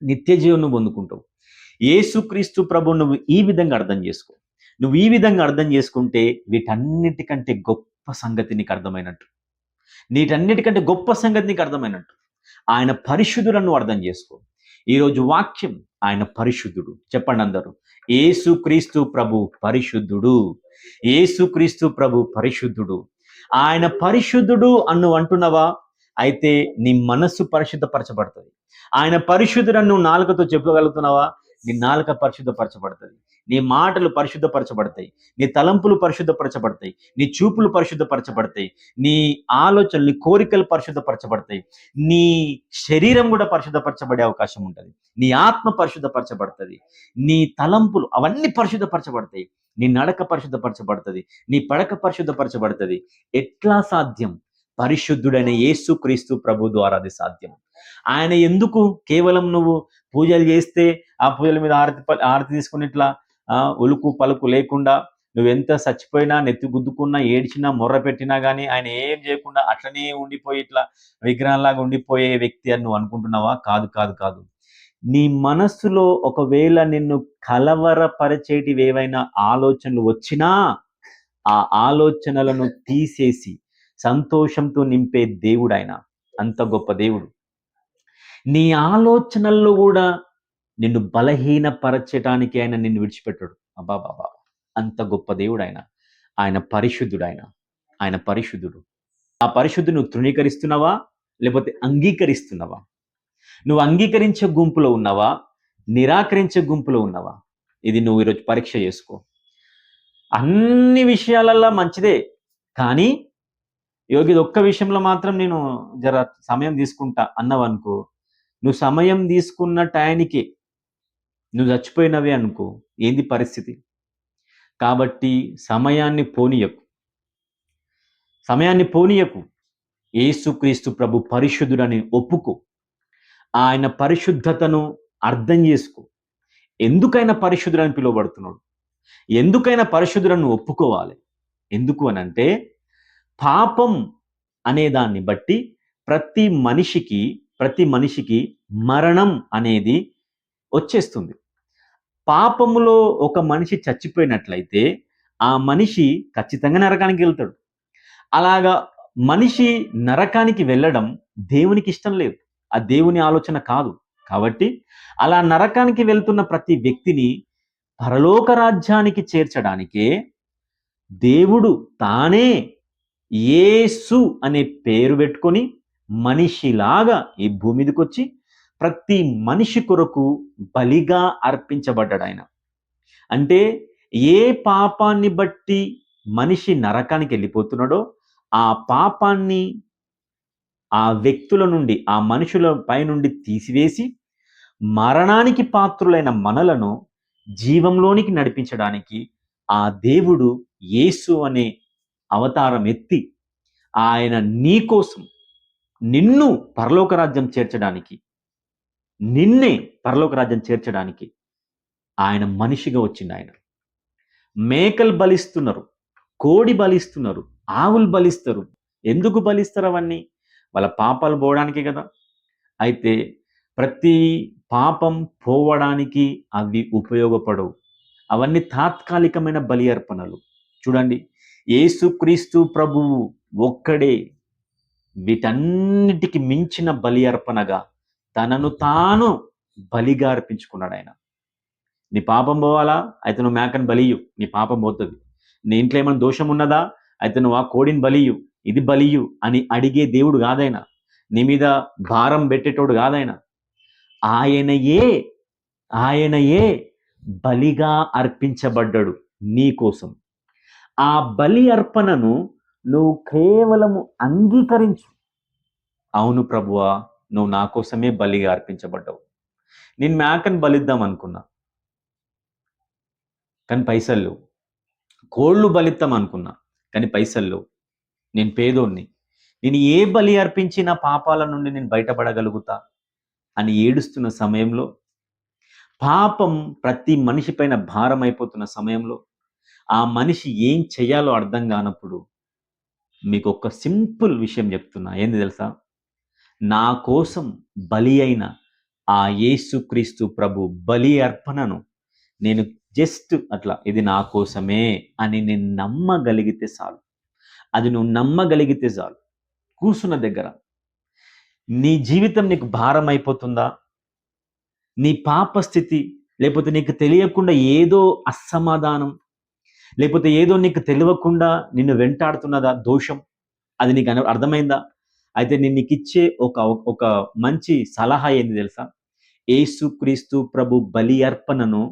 నిత్య జీవం నువ్వు పొందుకుంటావు. యేసుక్రీస్తు ప్రభు నువ్వు ఈ విధంగా అర్థం చేసుకో. నువ్వు ఈ విధంగా అర్థం చేసుకుంటే వీటన్నిటికంటే గొప్ప సంగతి నీకు అర్థమైనట్టు. వీటన్నిటికంటే గొప్ప సంగతి నీకు అర్థమైనట్టు. ఆయన పరిశుద్ధులను నువ్వు అర్థం చేసుకో. ఈరోజు వాక్యం ఆయన పరిశుద్ధుడు. చెప్పండి అందరూ, యేసుక్రీస్తు ప్రభు పరిశుద్ధుడు. యేసుక్రీస్తు ప్రభు పరిశుద్ధుడు. ఆయన పరిశుద్ధుడు అన్ను అంటున్నావా? అయితే నీ మనస్సు పరిశుద్ధపరచబడుతుంది. ఆయన పరిశుద్ధుడు నువ్వు నాలుకతో చెప్పగలుగుతున్నావా? నీ నాలుక పరిశుద్ధపరచబడుతుంది. నీ మాటలు పరిశుద్ధపరచబడతాయి. నీ తలంపులు పరిశుద్ధపరచబడతాయి. నీ చూపులు పరిశుద్ధపరచబడతాయి. నీ ఆలోచనలు, నీ కోరికలు పరిశుద్ధపరచబడతాయి. నీ శరీరం కూడా పరిశుద్ధపరచబడే అవకాశం ఉంటుంది. నీ ఆత్మ పరిశుద్ధపరచబడుతుంది. నీ తలంపులు అవన్నీ పరిశుద్ధపరచబడతాయి. నీ నడక పరిశుద్ధపరచబడుతుంది. నీ పడక పరిశుద్ధపరచబడుతుంది. ఎట్లా సాధ్యం? పరిశుద్ధుడైన యేసుక్రీస్తు ప్రభు ద్వారా అది సాధ్యం. ఆయన ఎందుకు కేవలం నువ్వు పూజలు చేస్తే ఆ పూజల మీద ఆరతి తీసుకుని ఇట్లా ఉలుకు పలుకు లేకుండా నువ్వెంత చచ్చిపోయినా, నెత్తి గుద్దుకున్నా, ఏడ్చినా, మొర్ర పెట్టినా కానీ ఆయన ఏం చేయకుండా అట్లనే ఉండిపోయి ఇట్లా విగ్రహంలాగా ఉండిపోయే వ్యక్తి అని నువ్వు అనుకుంటున్నావా? కాదు కాదు కాదు. నీ మనస్సులో ఒకవేళ నిన్ను కలవరపరిచేటివి ఏవైనా ఆలోచనలు వచ్చినా ఆ ఆలోచనలను తీసేసి సంతోషంతో నింపే దేవుడు ఆయన. అంత గొప్ప దేవుడు. నీ ఆలోచనల్లో కూడా నిన్ను బలహీనపరచటానికి ఆయన నిన్ను విడిచిపెట్టాడు. అబ్బాబాబా, అంత గొప్ప దేవుడు ఆయన. ఆయన పరిశుద్ధుడు. ఆయన పరిశుద్ధుడు. ఆ పరిశుద్ధుడు నువ్వు తృణీకరిస్తున్నావా? లేకపోతే అంగీకరిస్తున్నావా? నువ్వు అంగీకరించే గుంపులో ఉన్నావా? నిరాకరించే గుంపులో ఉన్నావా? ఇది నువ్వు ఈరోజు పరీక్ష చేసుకో. అన్ని విషయాలల్లో మంచిదే, కానీ యోగి ఒక్క విషయంలో మాత్రం నేను జర సమయం తీసుకుంటా అన్నవనుకో, నువ్వు సమయం తీసుకున్న టయానికి నువ్వు చచ్చిపోయినవే అనుకో, ఏంది పరిస్థితి? కాబట్టి సమయాన్ని పోనీయకు. యేసుక్రీస్తు ప్రభు పరిశుద్ధుడని ఒప్పుకో. ఆయన పరిశుద్ధతను అర్థం చేసుకో. ఎందుకైనా పరిశుద్ధుడని పిలువబడుతున్నాడు? ఎందుకైనా పరిశుద్ధులను ఒప్పుకోవాలి? ఎందుకు అనంటే పాపం అనే దాన్ని బట్టి ప్రతి మనిషికి మరణం అనేది వచ్చేస్తుంది. పాపములో ఒక మనిషి చచ్చిపోయినట్లయితే ఆ మనిషి ఖచ్చితంగా నరకానికి వెళ్తాడు. అలాగా మనిషి నరకానికి వెళ్ళడం దేవునికి ఇష్టం లేదు. ఆ దేవుని ఆలోచన కాదు. కాబట్టి అలా నరకానికి వెళ్తున్న ప్రతి వ్యక్తిని పరలోక రాజ్యానికి చేర్చడానికే దేవుడు తానే యేసు అనే పేరు పెట్టుకొని మనిషిలాగా ఈ భూమి మీదకొచ్చి ప్రతి మనిషి కొరకు బలిగా అర్పించబడ్డాడు ఆయన. అంటే ఏ పాపాన్ని బట్టి మనిషి నరకానికి వెళ్ళిపోతున్నాడో ఆ పాపాన్ని ఆ వ్యక్తుల నుండి, ఆ మనుషుల పై నుండి తీసివేసి మరణానికి పాత్రులైన మనలను జీవంలోనికి నడిపించడానికి ఆ దేవుడు యేసు అనే అవతారం ఎత్తి ఆయన నీ కోసం నిన్ను పరలోక రాజ్యం చేర్చడానికి, నిన్నే పరలోక రాజ్యం చేర్చడానికి ఆయన మనిషిగా వచ్చిండు ఆయన. మేకలు బలిస్తున్నారు, కోడి బలిస్తున్నారు, ఆవులు బలిస్తారు. ఎందుకు బలిస్తారు అవన్నీ? వాళ్ళ పాపాలు పోవడానికి కదా. అయితే ప్రతి పాపం పోవడానికి అవి ఉపయోగపడవు. అవన్నీ తాత్కాలికమైన బలి అర్పణలు. చూడండి, యేసుక్రీస్తు ప్రభువు ఒక్కడే వీటన్నిటికి మించిన బలి అర్పణగా తనను తాను బలిగా అర్పించుకున్నాడు ఆయన. నీ పాపం పోవాలా? అయితే నువ్వు మేకను బలియు, నీ పాపం పోతుంది. నీ ఇంట్లో ఏమైనా దోషం ఉన్నదా? అయితే నువ్వు ఆ కోడిని బలియు, ఇది బలియు అని అడిగే దేవుడు కాదైనా. నీ మీద భారం పెట్టేటోడు కాదైనా. ఆయనయే ఆయనయే బలిగా అర్పించబడ్డాడు నీ కోసం. ఆ బలి అర్పణను నువ్వు కేవలము అంగీకరించు. అవును ప్రభువా, నువ్వు నా కోసమే బలిగా అర్పించబడ్డావు. నేను మేకను బలిద్దాం అనుకున్నా, కానీ పైసలు లేవు. కోళ్ళు బలిద్దాం అనుకున్నా, కానీ పైసలు లేవు. నేను పేదోడిని. నేను ఏ బలి అర్పించి నా పాపాల నుండి నేను బయటపడగలుగుతా అని ఏడుస్తున్న సమయంలో, పాపం ప్రతి మనిషి పైన భారం అయిపోతున్న సమయంలో, ఆ మనిషి ఏం చెయ్యాలో అర్థం కానప్పుడు మీకు ఒక సింపుల్ విషయం చెప్తున్నా. ఏంది తెలుసా? నా కోసం బలి అయిన ఆ యేసుక్రీస్తు ప్రభు బలి అర్పణను నేను జస్ట్ అట్లా ఇది నా కోసమే అని నేను నమ్మగలిగితే చాలు. అది నువ్వు నమ్మగలిగితే చాలు. కూర్చున్న దగ్గర నీ జీవితం నీకు భారం అయిపోతుందా? నీ పాప స్థితి, లేకపోతే నీకు తెలియకుండా ఏదో అసమాధానం, లేకపోతే ఏదో నీకు తెలియకుండా నిన్ను వెంటాడుతున్నదా దోషం? అది నీకు అర్థమైందా? అయితే నేను నీకు ఇచ్చే ఒక ఒక మంచి సలహా ఏంది తెలుసా? యేసుక్రీస్తు ప్రభు బలి అర్పణను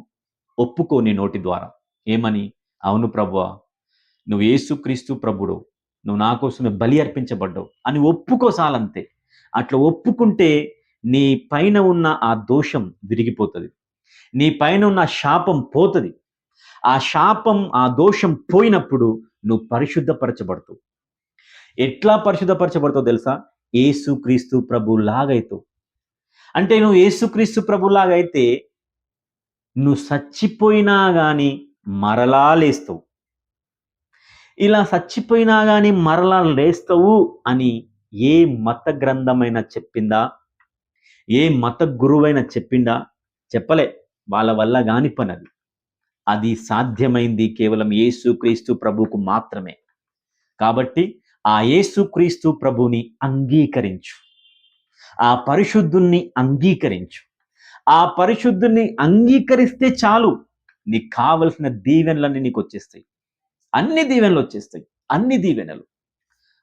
ఒప్పుకో నీ నోటి ద్వారా. ఏమని? అవును ప్రభువా, నువ్వు యేసుక్రీస్తు ప్రభుడు, నువ్వు నా కోసమే బలి అర్పించబడ్డావు అని ఒప్పుకో చాలంతే. అట్లా ఒప్పుకుంటే నీ పైన ఉన్న ఆ దోషం విరిగిపోతుంది. నీ పైన ఉన్న శాపం పోతుంది. ఆ శాపం, ఆ దోషం పోయినప్పుడు నువ్వు పరిశుద్ధపరచబడతావు. ఎట్లా పరిశుద్ధపరచబడతావు తెలుసా? యేసుక్రీస్తు ప్రభు లాగైతావు. అంటే నువ్వు యేసుక్రీస్తు ప్రభు లాగైతే నువ్వు చచ్చిపోయినా కానీ మరలా లేస్తావు. ఇలా చచ్చిపోయినా కానీ మరలా లేస్తావు అని ఏ మత గ్రంథమైనా చెప్పిందా? ఏ మత గురువైనా చెప్పిందా? చెప్పలే. వాళ్ళ వల్ల కాని పని అది. అది సాధ్యమైంది కేవలం యేసుక్రీస్తు ప్రభువుకు మాత్రమే. కాబట్టి ఆ యేసుక్రీస్తు ప్రభుని అంగీకరించు. ఆ పరిశుద్ధుణ్ణి అంగీకరించు. ఆ పరిశుద్ధుని అంగీకరిస్తే చాలు, నీకు కావలసిన దీవెనలన్నీ నీకు వచ్చేస్తాయి. అన్ని దీవెనలు వచ్చేస్తాయి. అన్ని దీవెనలు.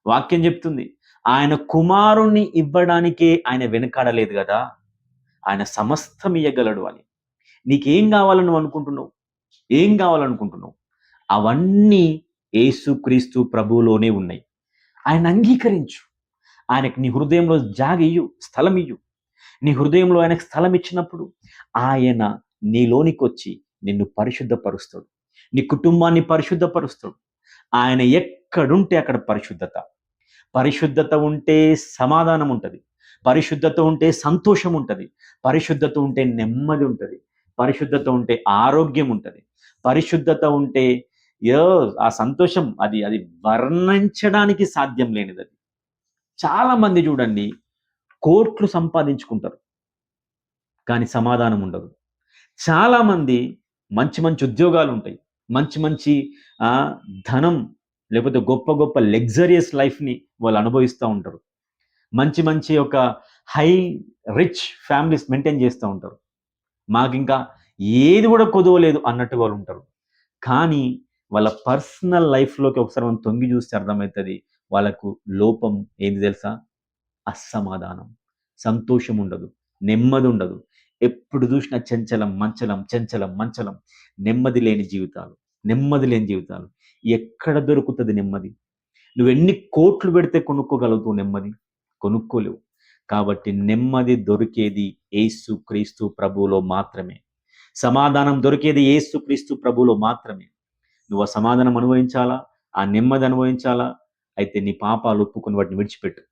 వాక్యం చెప్తుంది, ఆయన కుమారుణ్ణి ఇవ్వడానికే ఆయన వెనకాడలేదు కదా, ఆయన సమస్తం ఇయ్యగలడు అని. నీకేం కావాలని నువ్వు అనుకుంటున్నావు? ఏం కావాలనుకుంటున్నావు? అవన్నీ యేసుక్రీస్తు ప్రభువులోనే ఉన్నాయి. ఆయన అంగీకరించు. ఆయనకి నీ హృదయంలో జాగియ్యు, స్థలం ఇయ్యు. నీ హృదయంలో ఆయనకు స్థలం ఇచ్చినప్పుడు ఆయన నీలోనికి వచ్చి నిన్ను పరిశుద్ధపరుస్తాడు. నీ కుటుంబాన్ని పరిశుద్ధపరుస్తాడు. ఆయన ఎక్కడుంటే అక్కడ పరిశుద్ధత. పరిశుద్ధత ఉంటే సమాధానం ఉంటుంది. పరిశుద్ధత ఉంటే సంతోషం ఉంటుంది. పరిశుద్ధత ఉంటే నెమ్మది ఉంటుంది. పరిశుద్ధత ఉంటే ఆరోగ్యం ఉంటుంది. పరిశుద్ధత ఉంటే ఆ సంతోషం అది అది వర్ణించడానికి సాధ్యం లేనిది. అది చాలా మంది చూడండి, కోట్లు సంపాదించుకుంటారు కానీ సమాధానం ఉండదు. చాలామంది మంచి మంచి ఉద్యోగాలు ఉంటాయి, మంచి మంచి ధనం, లేకపోతే గొప్ప గొప్ప లగ్జరియస్ లైఫ్ని వాళ్ళు అనుభవిస్తూ ఉంటారు. మంచి మంచి ఒక హై రిచ్ ఫ్యామిలీస్ మెయింటైన్ చేస్తూ ఉంటారు. మాకింకా ఏది కూడా కొదవలేదు అన్నట్టుగా వాళ్ళు ఉంటారు. కానీ వాళ్ళ పర్సనల్ లైఫ్‌లోకి ఒకసారి మనం తొంగి చూస్తే అర్థమవుతది. వాళ్ళకు లోపం ఏంది తెలుసా? అసమాధానం, సంతోషం ఉండదు, నెమ్మది ఉండదు. ఎప్పుడు చూసినా చెంచలం, మంచలం, చెంచలం, మంచలం. నెమ్మది లేని జీవితాలు, నెమ్మది లేని జీవితాలు. ఎక్కడ దొరుకుతది నెమ్మది? నువ్వెన్ని కోట్లు పెడితే కొనుక్కోగలుగుతావు నెమ్మది? కొనుక్కోలేవు. కాబట్టి నెమ్మది దొరికేది యేసు క్రీస్తు ప్రభువులో మాత్రమే. సమాధానం దొరికేది యేసు క్రీస్తు ప్రభువులో మాత్రమే. నువ్వు ఆ సమాధానం అనుభవించాలా? ఆ నెమ్మది అనుభవించాలా? అయితే నీ పాపాలు ఒప్పుకొని వాటిని విడిచిపెట్టు.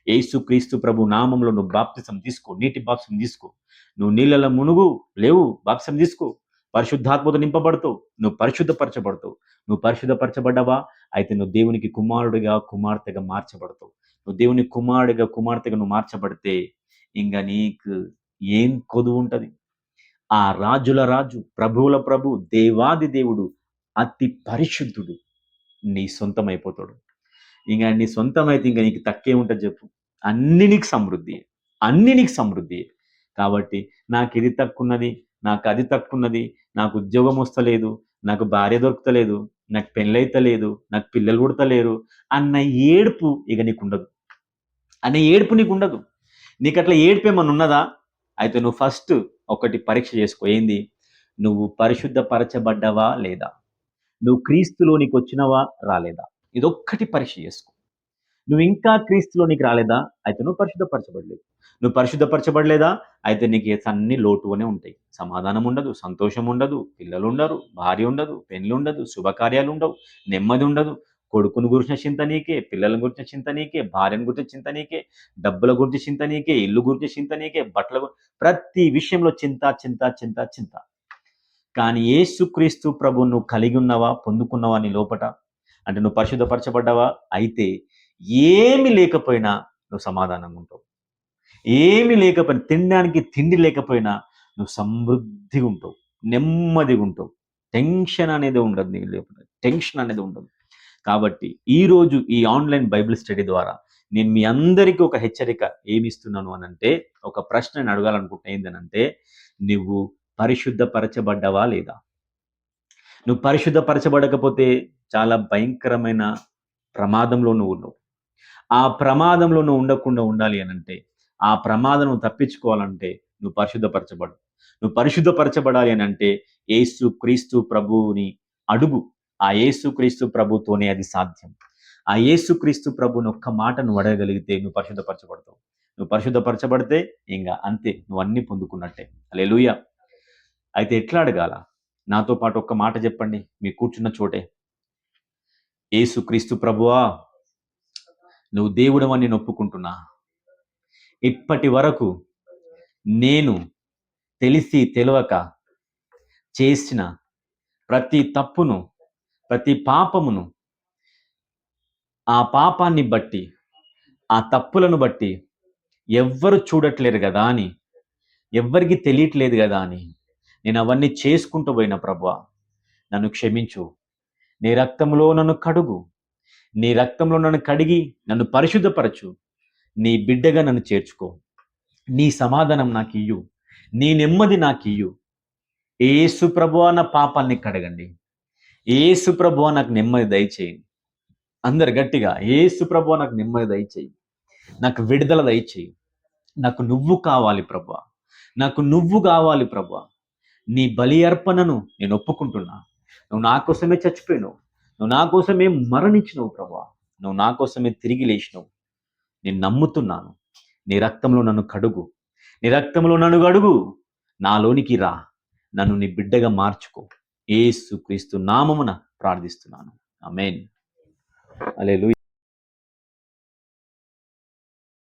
యేసు క్రీస్తు ప్రభు నామంలో నువ్వు బాప్తిసం తీసుకో, నీటి బాప్తిసం తీసుకో. నువ్వు నీళ్ళలో మునుగు, లేవు, బాప్తిసం తీసుకో. పరిశుద్ధాత్మతో నింపబడతావు, నువ్వు పరిశుద్ధపరచబడతావు. నువ్వు పరిశుద్ధపరచబడ్డావా? అయితే నువ్వు దేవునికి కుమారుడిగా, కుమార్తెగా మార్చబడతావు. నువ్వు దేవుని కుమారుడిగా, కుమార్తెగా నువ్వు మార్చబడితే ఇంకా నీకు ఏం కొదువు ఉంటుంది? ఆ రాజుల రాజు, ప్రభువుల ప్రభు, దేవాది దేవుడు, అతి పరిశుద్ధుడు నీ సొంతమైపోతాడు. ఇంక నీ సొంతమైతే ఇంక నీకు తక్కువే ఉంటుంది చెప్పు? అన్ని నీకు సమృద్ధి, అన్ని నీకు సమృద్ధి. కాబట్టి నాకు ఇది తక్కున్నది, నాకు అది తక్కున్నది, నాకు ఉద్యోగం వస్తలేదు, నాకు భార్య దొరుకుతలేదు, నాకు పెళ్ళైతలేదు, నాకు పిల్లలు పుడతలేరు అన్న ఏడుపు ఇక నీకుండదు. అనే ఏడుపు నీకుండదు. నీకు అట్లా ఏడుపు ఏమన్నా ఉన్నదా? అయితే నువ్వు ఫస్ట్ ఒకటి పరీక్ష చేసుకో. ఏంది? నువ్వు పరిశుద్ధపరచబడ్డావా లేదా? నువ్వు క్రీస్తులోనికి వచ్చినవా రాలేదా? ఇదొక్కటి పరీక్ష చేసుకో. నువ్వు ఇంకా క్రీస్తులోనికి రాలేదా? అయితే నువ్వు పరిశుద్ధపరచబడలేదు. నువ్వు పరిశుద్ధపరచబడలేదా? అయితే నీకు అన్ని లోటుగానే ఉంటాయి. సమాధానం ఉండదు, సంతోషం ఉండదు, పిల్లలు ఉండరు, భార్య ఉండదు, పెళ్ళి ఉండదు, శుభకార్యాలు ఉండవు, నెమ్మది ఉండదు. కొడుకుని గురించిన చింత నీకే, పిల్లల గురించిన చింత నీకే, భార్యను గురించి చింత నీకే, డబ్బుల గురించి చింత నీకే, ఇల్లు గురించి చింత నీకే, ప్రతి విషయంలో చింత, చింత, చింత, చింత. కానీ యేసుక్రీస్తు ప్రభువు నువ్వు కలిగి ఉన్నవా, పొందుకున్నావా నీ లోపట? అంటే నువ్వు పరిశుద్ధపరచబడ్డావా? అయితే ఏమి లేకపోయినా నువ్వు సమాధానంగా ఉంటావు. ఏమి లేకపోయినా, తినడానికి తిండి లేకపోయినా నువ్వు సమృద్ధిగా ఉంటావు, నెమ్మదిగా ఉంటావు. టెన్షన్ అనేది ఉండదు నీ లోపల, టెన్షన్ అనేది ఉండదు. కాబట్టి ఈరోజు ఈ ఆన్లైన్ బైబిల్ స్టడీ ద్వారా నేను మీ అందరికీ ఒక హెచ్చరిక ఏమి ఇస్తున్నాను అనంటే, ఒక ప్రశ్న నేను అడగాలనుకుంటున్నా. ఏంటనంటే, నువ్వు పరిశుద్ధపరచబడ్డావా లేదా? నువ్వు పరిశుద్ధపరచబడకపోతే చాలా భయంకరమైన ప్రమాదంలో నువ్వు ఉన్నావు. ఆ ప్రమాదంలో నువ్వు ఉండకుండా ఉండాలి అనంటే, ఆ ప్రమాదం నువ్వు తప్పించుకోవాలంటే నువ్వు పరిశుద్ధపరచబడు. నువ్వు పరిశుద్ధపరచబడాలి అనంటే యేసు క్రీస్తు ప్రభువుని అడుగు. ఆ యేసు క్రీస్తు ప్రభుతోనే అది సాధ్యం. ఆ యేసు క్రీస్తు ప్రభుని ఒక్క మాట నువ్వు అడగగలిగితే నువ్వు పరిశుద్ధపరచబడతావు. నువ్వు పరిశుద్ధపరచబడితే ఇంకా అంతే, నువ్వు అన్నీ పొందుకున్నట్టే. హల్లెలూయా. అయితే ఎట్లా అడగాల? నాతో పాటు ఒక్క మాట చెప్పండి మీ కూర్చున్న చోటే. యేసు క్రీస్తు ప్రభువా, నువ్వు దేవుడవని నేను ఒప్పుకుంటున్నా. ఇప్పటి వరకు నేను తెలిసి తెలవక చేసిన ప్రతి తప్పును, ప్రతి పాపమును, ఆ పాపాన్ని బట్టి, ఆ తప్పులను బట్టి ఎవ్వరు చూడట్లేరు గదా అని, ఎవ్వరికీ తెలియట్లేదు గదా అని నేను అవన్నీ చేసుకుంటూ పోయిన ప్రభువా, నన్ను క్షమించు. నీ రక్తంలో నన్ను కడుగు. నీ రక్తంలో నన్ను కడిగి నన్ను పరిశుద్ధపరచు. నీ బిడ్డగా నన్ను చేర్చుకో. నీ సమాధానం నాకియ్యు. నీ నెమ్మది నాకియ్యు. యేసు ప్రభువా నా పాపాన్ని కడగండి. యేసు ప్రభువా నాకు నెమ్మది దయచేయండి. అందరు గట్టిగా, యేసు ప్రభువా నాకు నెమ్మది దయచేయి. నాకు విడుదల దయచేయి. నాకు నువ్వు కావాలి ప్రభువా. నాకు నువ్వు కావాలి ప్రభువా. నీ బలి అర్పణను నేను ఒప్పుకుంటున్నా. నువ్వు నా కోసమే చచ్చిపోయినావు. నువ్వు నా కోసమే మరణించినవు ప్రభువా. నువ్వు నా కోసమే తిరిగి లేచినావు. నేను నమ్ముతున్నాను. నీ రక్తంలో నన్ను కడుగు. నీ రక్తంలో నన్ను కడుగు. నాలోనికి రా. నన్ను నీ బిడ్డగా మార్చుకో. యేసు క్రీస్తు నామమున ప్రార్థిస్తున్నాను. ఆమేన్. హల్లెలూయా.